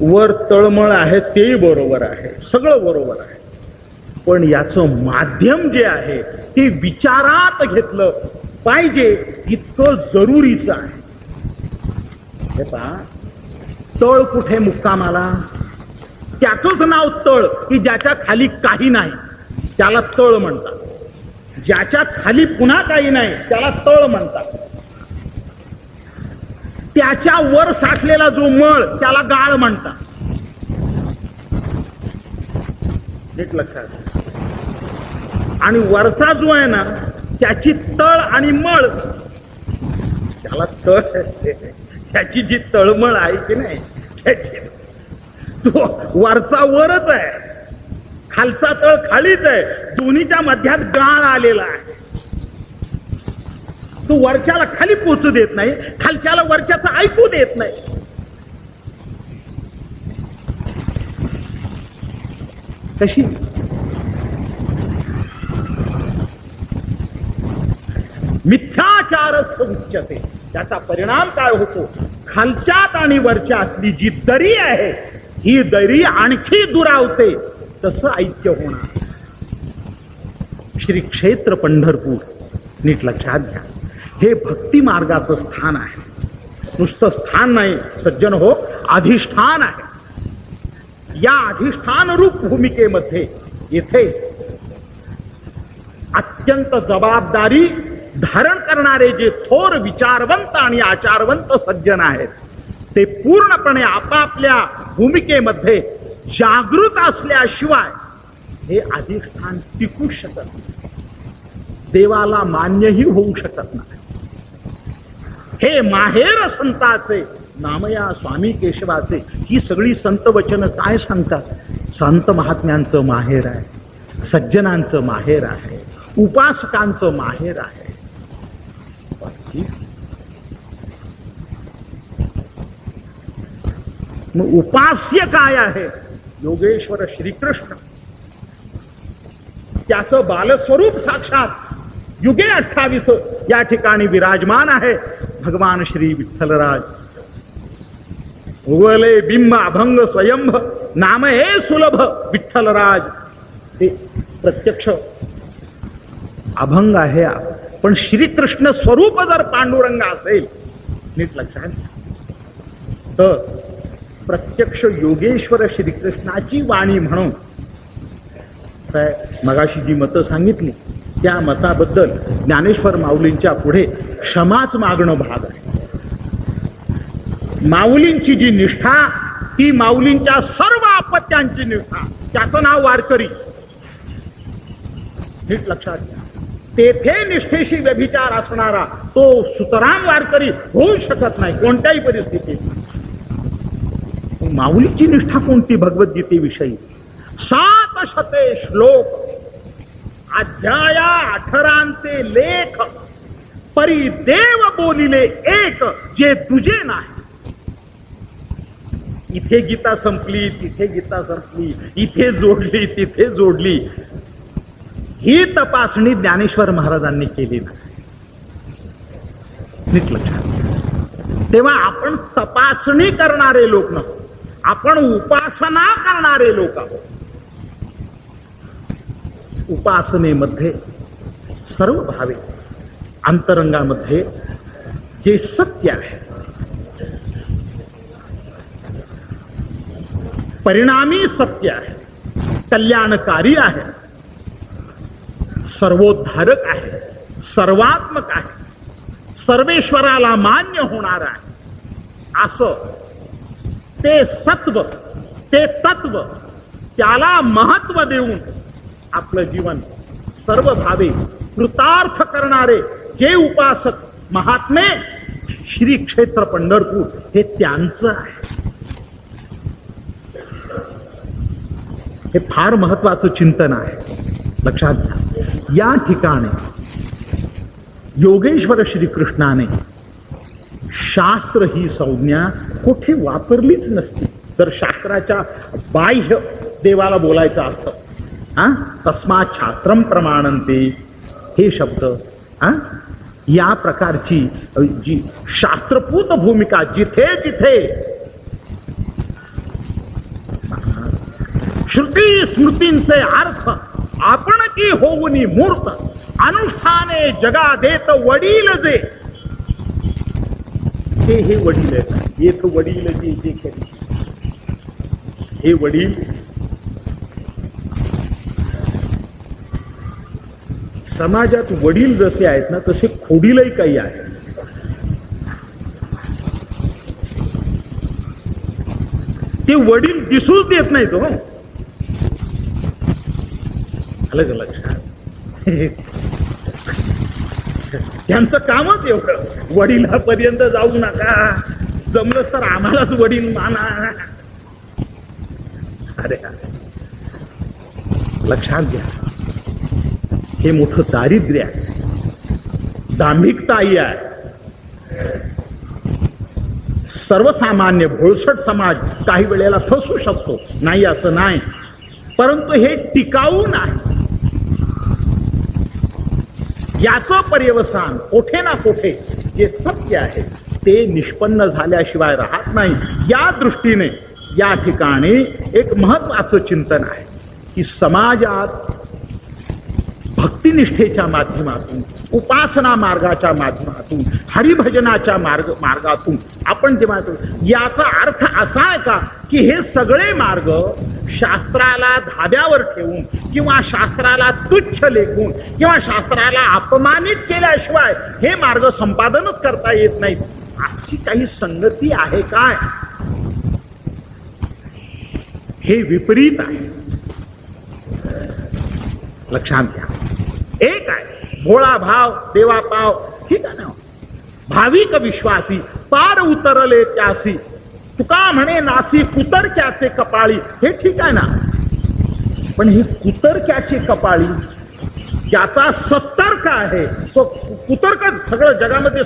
वर तळमळ आहे तेही बरोबर आहे, सगळं बरोबर आहे. पण याचं माध्यम जे आहे ते विचारात घेतलं पाहिजे, इतकं जरुरीचं आहे. हे पहा, तळ कुठे मुक्कामाला, त्याचंच नाव तळ की ज्याच्या खाली काही नाही, त्याला तळ म्हणतात. ज्याच्या खाली पुन्हा काही नाही त्याला तळ म्हणतात. त्याच्या वर साठलेला जो मळ त्याला गाळ म्हणतात. नीट लक्षात. आणि वरचा जो आहे ना त्याची तळ आणि मळ त्याला तळ, त्याची जी तळमळ आहे की नाही त्याची, तो वरचा वरच आहे, खालचा तळ खालीच आहे, दोन्हीच्या मध्यात गाळ आलेला आहे. तो वरच्याला खाली पोचू देत नाही, खालच्याला वरच्याचं ऐकू देत नाही. कशी मिथ्याचार उच्चते. त्याचा परिणाम काय होतो, खालच्यात आणि वरच्यातली जी दरी आहे ही दरी आणखी दुरावते. तसं ऐक्य होणार. श्री क्षेत्र पंढरपूर नीट लक्षात घ्या, हे भक्ती मार्गाचं स्थान आहे. नुसतं स्थान नाही सज्जन हो, अधिष्ठान आहे. या अधिष्ठान रूप भूमिकेमध्ये येथे अत्यंत जबाबदारी धारण करणारे जे थोर विचारवंत आणि आचारवंत सज्जन आहेत ते पूर्णपणे आपापल्या भूमिकेमध्ये जागृत असल्याशिवाय हे अधिष्ठान टिकू शकत नाही, देवाला मान्यही होऊ शकत नाही. हे माहेर संताचे नामया स्वामी केशवाचे. ही सगळी संत वचन काय सांगतात, संत महात्म्यांचं माहेर आहे, सज्जनांचं माहेर आहे, उपासकांचं माहेर आहे. मग उपास्य काय आहे, योगेश्वर श्रीकृष्ण. त्याचं बालस्वरूप साक्षात युगे 28 या ठिकाणी विराजमान आहे भगवान श्री विठ्ठलराज. उगले बिंब अभंग स्वयंभ नाम हे सुलभ विठ्ठलराज. ते प्रत्यक्ष अभंग आहे, पण श्रीकृष्ण स्वरूप जर पांडुरंग असेल नीट लक्षात तर प्रत्यक्ष योगेश्वर श्रीकृष्णाची वाणी म्हणून मगाशी जी मतं सांगितली त्या मताबद्दल ज्ञानेश्वर माऊलींच्या पुढे क्षमाच मागणं भाग आहे. माऊलींची जी निष्ठा ती माऊलींच्या सर्व अपत्यांची निष्ठा. त्याचं नाव वारकरी. नीट लक्षात घ्या, तेथे निष्ठेशी व्यभिचार असणारा तो सुतराम वारकरी होऊ शकत नाही कोणत्याही परिस्थितीत. माऊलीची निष्ठा कोणती, भगवद्गीतेविषयी 700 श्लोक, अध्याया 18 लेख, परी देव बोलिले एक जे तुझे नाही. इथे गीता संपली, तिथे गीता संपली, इथे जोडली, तिथे जोडली. ही तपासणी ज्ञानेश्वर महाराजांनी केली नाही. नीट लक्षात. तेव्हा आपण तपासणी करणारे लोक नव्हतो, आपण उपासना करणारे लोक आहोत. उपासनेमध्ये सर्व भावे अंतरंगामध्ये जे सत्य आहे, परिणामी सत्य आहे, कल्याणकारी आहे, सर्वोद्धारक आहे, सर्वात्मक आहे, सर्वेश्वराला मान्य होणार आहे, असं ते सत्व, ते तत्व, त्याला महत्व देऊन आपलं जीवन सर्व भावे कृतार्थ करणारे जे उपासक महात्मे श्री क्षेत्र पंढरपूर हे त्यांचं आहे. हे फार महत्वाचं चिंतन आहे. लक्षात घ्या, या ठिकाणी योगेश्वर श्रीकृष्णाने शास्त्र ही संज्ञा कुठे वापरलीच नसती. तर शास्त्राच्या बाह्य देवाला बोलायचं असतं, तस्मात् शास्त्रम प्रमाणन्ते हे शब्द, या प्रकारची जी शास्त्रपूत भूमिका जिथे जिथे श्रुती स्मृतींचे अर्थ आपण की होऊनी मूर्त अनुष्ठाने जगा देत वडील जे, हे वडील आहेत. येथ वडील जे खरी, हे वडील समाजात वडील जसे आहेत ना तसे खोडीलही काही आहे. ते वडील दिसूच देत नाही तो. आलं का लक्षात? त्यांचं कामच एवढं, वडिलापर्यंत जाऊ नका, जमलं तर आम्हालाच वडील माना. अरे लक्षात घ्या, हे मोठं दारिद्र्य आहे, दांभिकताही आहे. सर्वसामान्य भोळसट समाज काही वेळेला फसू शकतो, नाही असं नाही, परंतु हे टिकाऊ नाही. याचं पर्यवसान कोठे ना कोठे जे सत्य आहे ते निष्पन्न झाल्याशिवाय राहत नाही. या दृष्टीने या ठिकाणी एक महत्वाचं चिंतन आहे की समाजात भक्तिनिष्ठेच्या माध्यमातून, उपासना मार्गाच्या माध्यमातून, हरिभजनाच्या मार्गातून आपण जेव्हा याचा अर्थ असा आहे का की हे सगळे मार्ग शास्त्राला धाब्यावर ठेवून किंवा शास्त्राला तुच्छ लेखून किंवा शास्त्राला अपमानित केल्याशिवाय हे मार्ग संपादनच करता येत नाहीत, अशी काही संगती आहे काय? हे विपरीत आहे. लक्षात घ्या. एक आहे भोळा भाव देवा पाव, ठीक आहे ना, भाविक विश्वासी पार उतरले त्यासी, तुका म्हणे नासी कुतरक्याचे कपाळी, हे ठीक आहे ना. पण ही कुतरक्याची कपाळी ज्याचा सत्तर्क आहे तो कुतर्क, सगळं जगामध्ये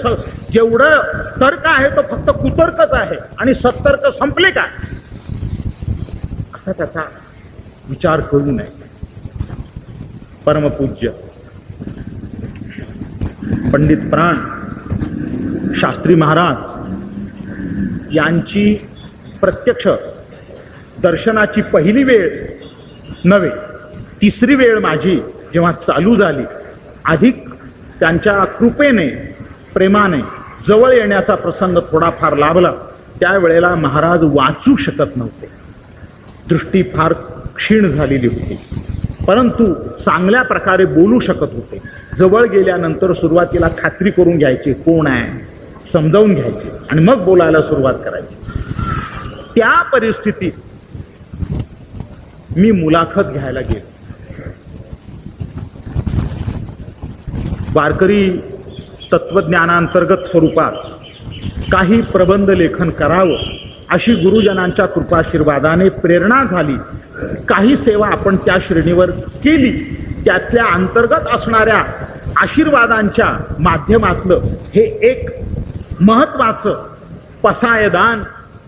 जेवढं तर्क आहे तो फक्त कुतर्कच आहे आणि सत्तर्क संपले काय, असा त्याचा विचार करू नये. परमपूज्य पंडित प्राण शास्त्री महाराज यांची प्रत्यक्ष दर्शनाची पहिली वेळ नव्हे, तिसरी वेळ माझी जेव्हा चालू झाली, अधिक त्यांच्या कृपेने प्रेमाने जवळ येण्याचा प्रसंग थोडाफार लाभला. त्यावेळेला महाराज वाचू शकत नव्हते, दृष्टी फार क्षीण झालेली होती, परंतु चांगल्या प्रकारे बोलू शकत होते. जवळ गेल्यानंतर सुरुवातीला खात्री करून घ्यायची कोण आहे, समजावून घ्यायची आणि मग बोलायला सुरुवात करायची. त्या परिस्थितीत मी मुलाखत घ्यायला गेलो. वारकरी तत्वज्ञानांतर्गत स्वरूपात काही प्रबंध लेखन करावं अशी गुरुजनांच्या कृपाशीर्वादाने प्रेरणा झाली. काही सेवा आपण त्या श्रेणीवर केली, त्यातल्या अंतर्गत असणाऱ्या आशीर्वादांच्या माध्यमातलं हे एक महत्वाचं पसायदान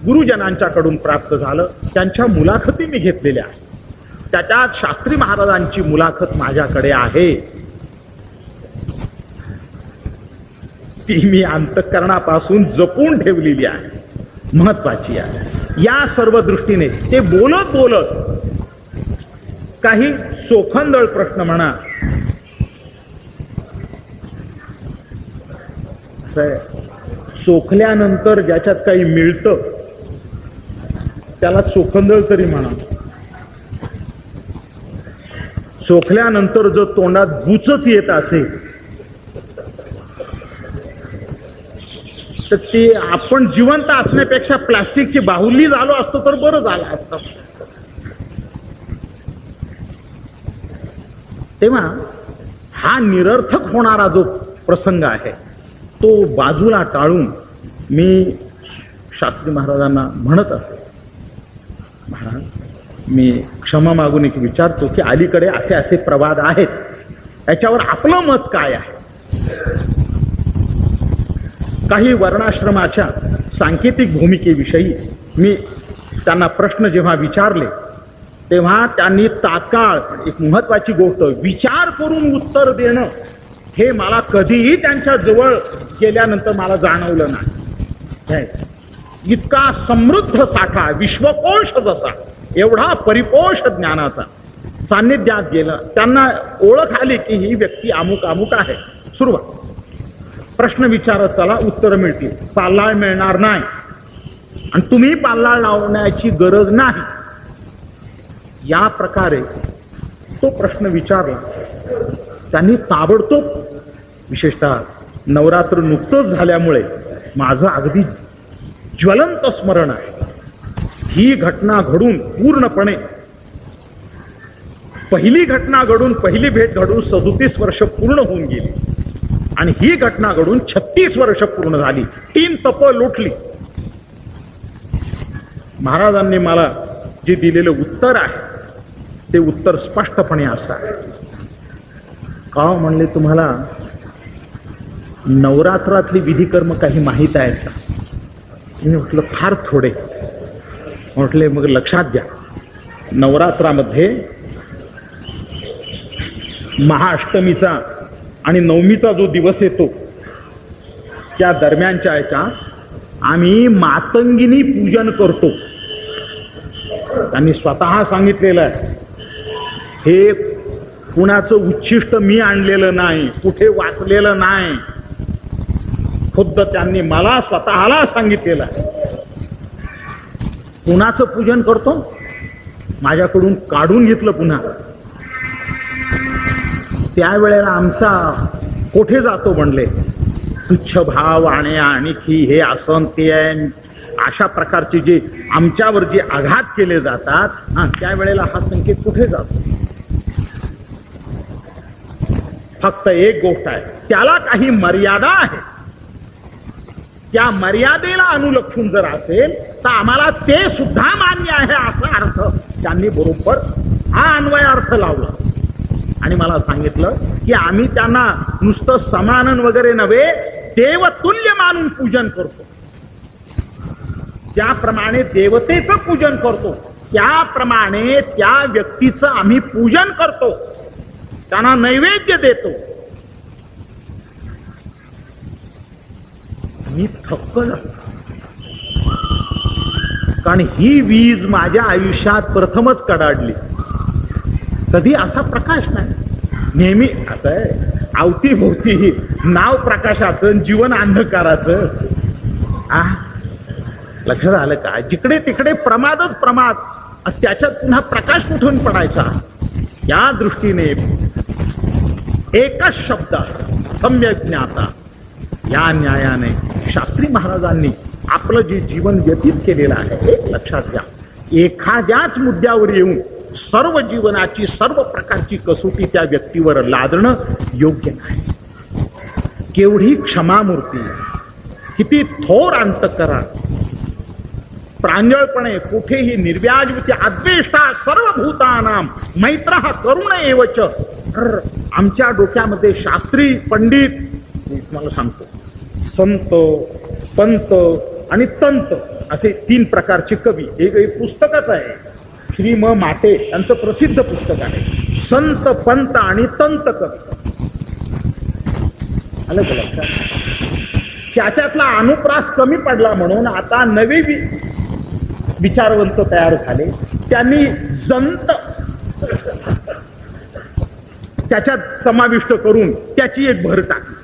गुरुजनांच्याकडून प्राप्त झालं. त्यांच्या मुलाखती मी घेतलेल्या आहेत. त्याच्यात शास्त्री महाराजांची मुलाखत माझ्याकडे आहे, ती मी अंतःकरणापासून जपून ठेवलेली आहे, महत्वाची आहे. या सर्व दृष्टीने ते बोलत बोलत काही चोखंदळ प्रश्न म्हणा, चोखल्यानंतर ज्याच्यात काही मिळतं त्याला चोखंदळ तरी म्हणा. चोखल्यानंतर जर तोंडात बुचच येत असेल तर ते आपण जिवंत असण्यापेक्षा प्लास्टिकची बाहुली झालो असतो तर बरं झालं असतं. तेव्हा हा निरर्थक होणारा जो प्रसंग आहे तो बाजूला टाळून मी शास्त्री महाराजांना म्हणत असे, महाराज मी क्षमा मागून एक विचारतो की अलीकडे असे असे प्रवाद आहेत, याच्यावर आपलं मत काय आहे? काही वर्णाश्रमाच्या सांकेतिक भूमिकेविषयी मी त्यांना प्रश्न जेव्हा विचारले तेव्हा त्यांनी तात्काळ एक महत्वाची गोष्ट विचार करून उत्तर देणं हे मला कधीही त्यांच्या जवळ गेल्यानंतर मला जाणवलं नाही. इतका समृद्ध साठा, विश्वकोश जसा, एवढा परिपोष ज्ञानाचा सान्निध्यात गेलं. त्यांना ओळख आली की ही व्यक्ती अमुक अमुक आहे. सुरुवात प्रश्न विचारत चला, उत्तर मिळतील, पाल्लाळ मिळणार नाही आणि तुम्ही पाल्लाळ लावण्याची गरज नाही. या प्रकारे तो प्रश्न विचारला. त्यांनी ताबडतोब, विशेषतः नवरात्र नुकतंच झाल्यामुळे माझं अगदी ज्वलंत स्मरण आहे, ही घटना घडून पूर्णपणे, पहिली घटना घडून, पहिली भेट घडून 37 वर्ष पूर्ण होऊन गेली आणि ही घटना घडून 36 वर्ष पूर्ण झाली. 3 तप लोटली. महाराजांनी मला जे दिलेलं उत्तर आहे ते उत्तर स्पष्टपणे असं आहे. का म्हणले, तुम्हाला नवरात्रातली विधिकर्म काही माहीत आहेत का? मी म्हटलं फार थोडे. म्हटले मग लक्षात घ्या, नवरात्रामध्ये महाअष्टमीचा आणि नवमीचा जो दिवस येतो त्या दरम्यानच्या याच्यात आम्ही मातंगिनी पूजन करतो. त्यांनी स्वतः सांगितलेलं आहे, हे कुणाचं उच्छिष्ट मी आणलेलं नाही, कुठे वाचलेलं नाही, खुद्द त्यांनी मला स्वतःला सांगितलेलं आहे. कुणाचं पूजन करतो? माझ्याकडून काढून घेतलं पुन्हा. त्यावेळेला आमचा कोठे जातो म्हणले, तुच्छ भाव आणि आणखी हे असं ते आहे, अशा प्रकारचे जे आमच्यावर जे आघात केले जातात, त्यावेळेला हा संकेत कुठे जातो? फक्त एक गोष्ट आहे, त्याला काही मर्यादा आहे. त्या मर्यादेला अनुलक्षून जर असेल तर आम्हाला ते सुद्धा मान्य आहे असा अर्थ त्यांनी बरोबर हा अन्वय अर्थ लावला आणि मला सांगितलं की आम्ही त्यांना नुसतं समानन वगैरे नव्हे, देवतुल्य मानून पूजन करतो. ज्याप्रमाणे देवतेचं पूजन करतो त्याप्रमाणे त्या व्यक्तीचं आम्ही पूजन करतो, त्यांना नैवेद्य देतो. मी थक्क झालो, कारण ही वीज माझ्या आयुष्यात प्रथमच कडाडली. कधी असा प्रकाश नाही. नेहमी असं आहे, अवतीभोवती नाव प्रकाशाचं, जीवन अंधकाराचं. लक्षात आलं का? जिकडे तिकडे प्रमादच प्रमाद, त्याच्यात पुन्हा प्रकाश कुठून पडायचा? या दृष्टीने एकच शब्द सम्यक ज्ञाता, या न्यायाने शास्त्री महाराजांनी आपलं जे जीवन व्यतीत केलेलं आहे, एक लक्षात घ्या, एखाद्याच मुद्द्यावर येऊन सर्व जीवनाची सर्व प्रकारची कसोटी त्या व्यक्तीवर लादणं योग्य नाही. केवढी क्षमामूर्ती, किती थोर अंतःकरण, प्रांजळपणे, कुठेही निर्व्याजवती, अद्वेष्टा सर्वभूतानां मैत्रः करुण एवच. आमच्या डोक्यामध्ये शास्त्री, पंडित, मी तुम्हाला सांगतो, संत, पंत आणि तंत असे 3 प्रकारचे कवी. एक पुस्तकच आहे, श्री म माटे यांचं प्रसिद्ध पुस्तक आहे, संत, पंत आणि तंत कवी. आलं का लक्षात? त्याच्यातला अनुप्रास कमी पडला म्हणून आता नवे विचारवंत तयार झाले. त्यांनी जंत त्याच्यात समाविष्ट करून त्याची एक भर टाकली.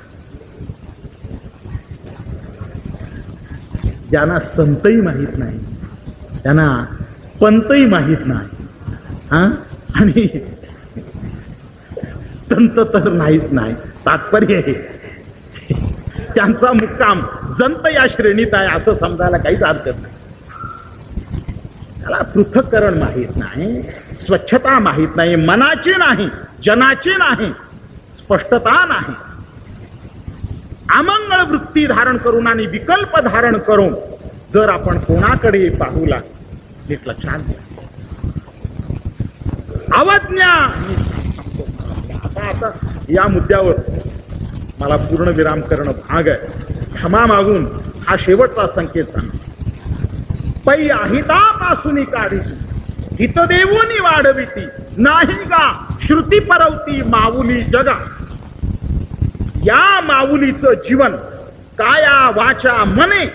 ज्यांना संतही माहीत नाही, त्यांना पंतही माहीत नाही, आणि तंत तर नाहीच नाही. तात्पर्य हे, त्यांचा मुक्काम जंत या श्रेणीत आहे असं समजायला काहीच हरकत नाही. त्याला पृथक्करण माहीत नाही, स्वच्छता माहीत नाही, मनाची नाही, जनाची नाही, स्पष्टता नाही. अमंगळ वृत्ती धारण करून आणि विकल्प धारण करून जर आपण कोणाकडे पाहू लागलो, नीट लक्षात घ्या, अवज्ञा. आता या मुद्द्यावर मला पूर्ण विराम करणं भाग आहे. क्षमा मागून हा शेवटचा संकेत सांगतो. पै अहितापासून काढी हित देवोनी वाढविती, नाही गा श्रुती परवती माऊली जगा. या माऊलीचं जीवन काया वाचा मने,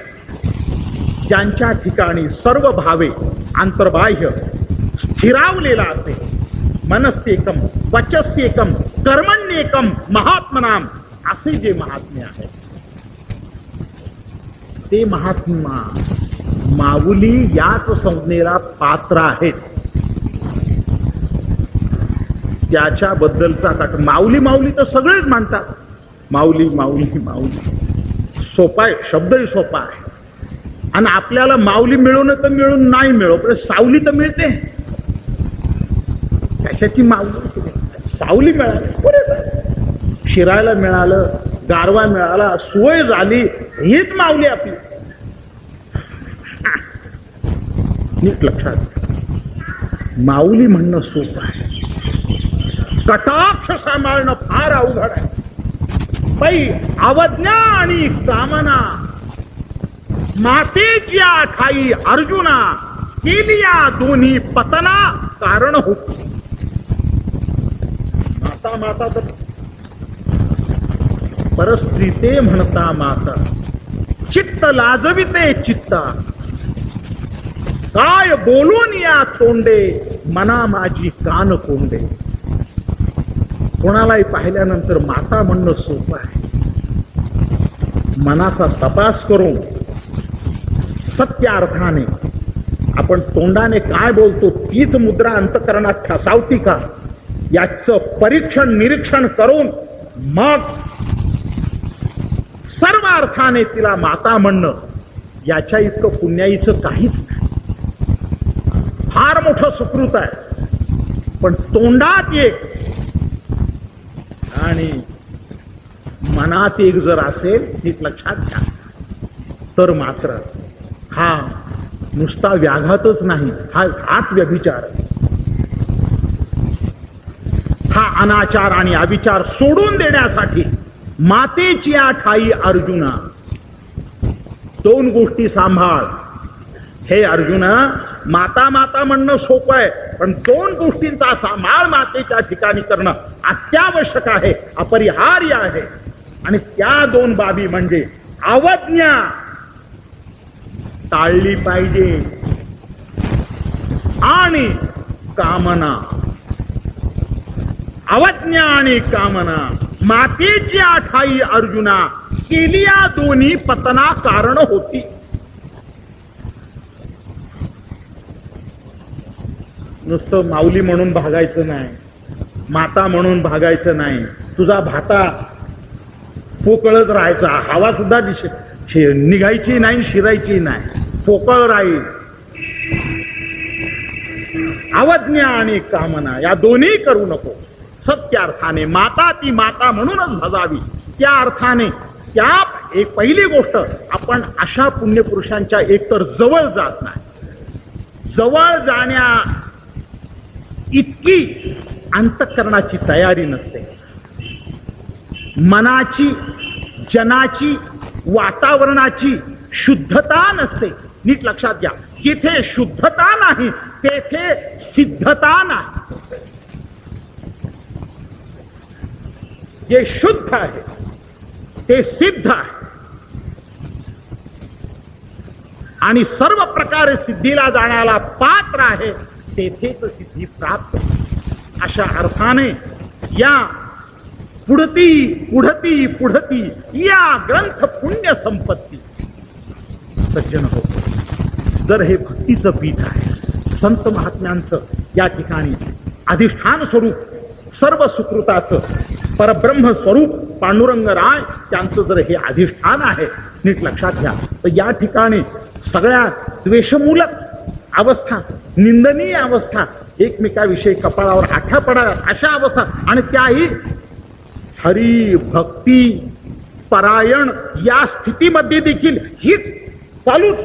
ज्यांच्या ठिकाणी सर्व भावे अंतर्बाह्य स्थिरावलेला असेल, मनस्येकम वचस्येकम कर्मण्येकम महात्मनाम, असे जे महात्मे आहेत ते महात्मा माऊली याच संज्ञेला पात्र आहेत. त्याच्याबद्दलचा काट. माऊली माऊली तर सगळेच म्हणतात, माऊली माऊली माऊली. सोपा आहे, शब्दही सोपा आहे. आणि आपल्याला माऊली मिळवणं तर मिळून नाही मिळव, पण सावली तर मिळते. कशाची माऊली? सावली मिळाली, बरोबर. शिरायला मिळालं, गारवा मिळाला, सोय झाली, हीच माऊली आपली. नीट लक्षात. माऊली म्हणणं सोपं आहे, कटाक्ष सांभाळणं फार अवघड आहे. बाई अवज्ञा आणि कामना मातेची ठाई अर्जुना केली या दोन्ही पतना कारण होती. माता माता तर परस्त्री ते म्हणता माता, चित्त लाजविते चित्ता, काय बोलून या तोंडे मना माझी कान कोंडे. कोणालाही पाहिल्यानंतर माता म्हणणं सोपं आहे. मनाचा तपास करून सत्य अर्थाने आपण तोंडाने काय बोलतो तीच मुद्रा अंतःकरणात ठसावती का, याचं परीक्षण निरीक्षण करून मग सर्व अर्थाने तिला माता म्हणणं, याच्या इतकं पुण्याईचं काहीच नाही. फार मोठं सुकृत आहे. पण तोंडात एक आणि मनात एक जर असेल, नीट लक्षात घ्या, तर मात्र हा नुसता व्याघातच नाही, हाच व्यभिचार. हा अनाचार आणि अविचार सोडून देण्यासाठी मातेची ठाई अर्जुना, दोन गोष्टी सांभाळ. हे अर्जुना, माता माता म्हणणं सोपं आहे, पण दोन गोष्टींचा सांभाळ मातेच्या ठिकाणी करणं अत्यावश्यक आहे, अपरिहार्य आहे. आणि त्या दोन बाबी म्हणजे अवज्ञा टाळली पाहिजे आणि कामना. अवज्ञा आणि कामना मातेची ठाई अर्जुना केली या दोन्ही पतना कारण होती. नुसतं माऊली म्हणून भागायचं नाही, माता म्हणून भागायचं नाही. तुझा भाता पोकळच राहायचा, हवा सुद्धा निघायची नाही, शिरायची नाही, पोकळ राहील. अवज्ञा आणि कामना या दोन्ही करू नको. सत्य अर्थाने माता ती माता म्हणूनच भजावी. त्या अर्थाने त्या एक पहिली गोष्ट, आपण अशा पुण्यपुरुषांच्या एकतर जवळ जात नाही. जवळ जाण्या इतकी अंतःकरणाची तयारी नसते. मनाची, जनाची, वातावरणाची शुद्धता नसते. नीट लक्षात घ्या, जिथे शुद्धता नाही तेथे सिद्धता नाही. जे शुद्ध आहे ते सिद्ध आहे आणि सर्व प्रकारे सिद्धीला जाण्याला पात्र आहे, तेथेच सिद्धी प्राप्त. अशा अर्थाने या पुढती पुढती पुढती या ग्रंथ पुण्य संपत्ती सज्जन हो. जर हे भक्तीचं पीठ आहे, संत महात्म्यांचं या ठिकाणी अधिष्ठान स्वरूप सर्व सुकृताचं परब्रह्म स्वरूप पांडुरंग राय त्यांचं जर हे अधिष्ठान आहे, नीट लक्षात घ्या, तर या ठिकाणी सगळ्या द्वेषमूलक अवस्था, निंदनीय अवस्था, एकमेकाविषयी कपाळावर आठ्या पडाव्यात अशा अवस्था, आणि त्याही हरी भक्ती परायण या स्थितीमध्ये देखील ही चालूच.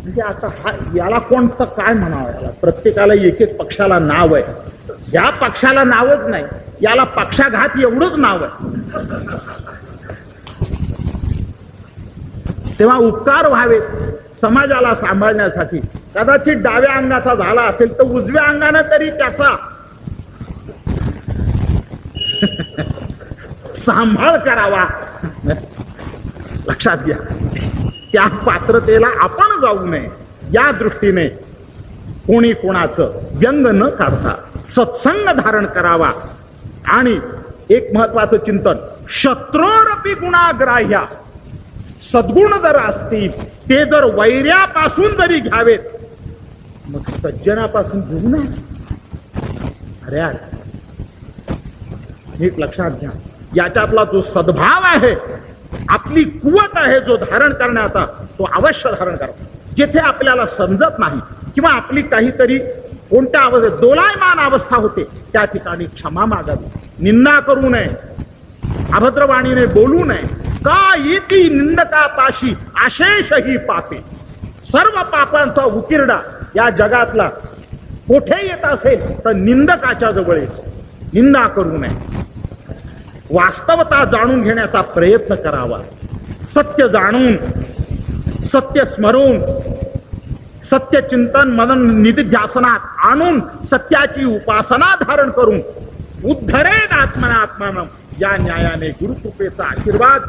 म्हणजे आता याला कोणतं काय म्हणावं, याला प्रत्येकाला एक एक पक्षाला नाव आहे. या पक्षाला नावच नाही, याला पक्षाघात एवढंच नाव आहे. तेव्हा उपकार व्हावेत समाजाला सांभाळण्यासाठी. कदाचित डाव्या अंगाचा झाला असेल तर उजव्या अंगाने तरी त्याचा सांभाळ करावा. लक्षात घ्या, त्या पात्रतेला आपण जाऊ नये. या दृष्टीने कोणी कोणाचं व्यंग न काढता सत्संग धारण करावा. आणि एक महत्वाचं चिंतन, शत्रोरपी गुणाग्राह्या, सद्गुण जर असतील ते जर वैर्यापासून जरी घ्यावेत, मग सज्जनापासून घेऊ नये. अरे नीट लक्षात घ्या. याच्यातला जो सद्भाव आहे, आपली कुवत आहे जो धारण करण्याचा, तो अवश्य धारण करा. जिथे आपल्याला समजत नाही किंवा आपली काहीतरी कोणत्या अवस्थेत दोलायमान अवस्था होते, त्या ठिकाणी क्षमा मागावी, निंदा करू नये, अभद्रवाणीने बोलू नये. का येती निंदका पाशी आशेष ही पापे. सर्व पापांचा उकिरडा या जगातला कोठे येत असेल तर निंदकाच्या जवळ येतो. निंदा करू नये, वास्तवता जाणून घेण्याचा प्रयत्न करावा. सत्य जाणून, सत्य स्मरून, सत्य चिंतन मनन निधिध्यासनात आणून सत्याची उपासना धारण करून उद्धरेन आत्मनात्मानं या न्यायाने गुरुकृपेचा आशीर्वाद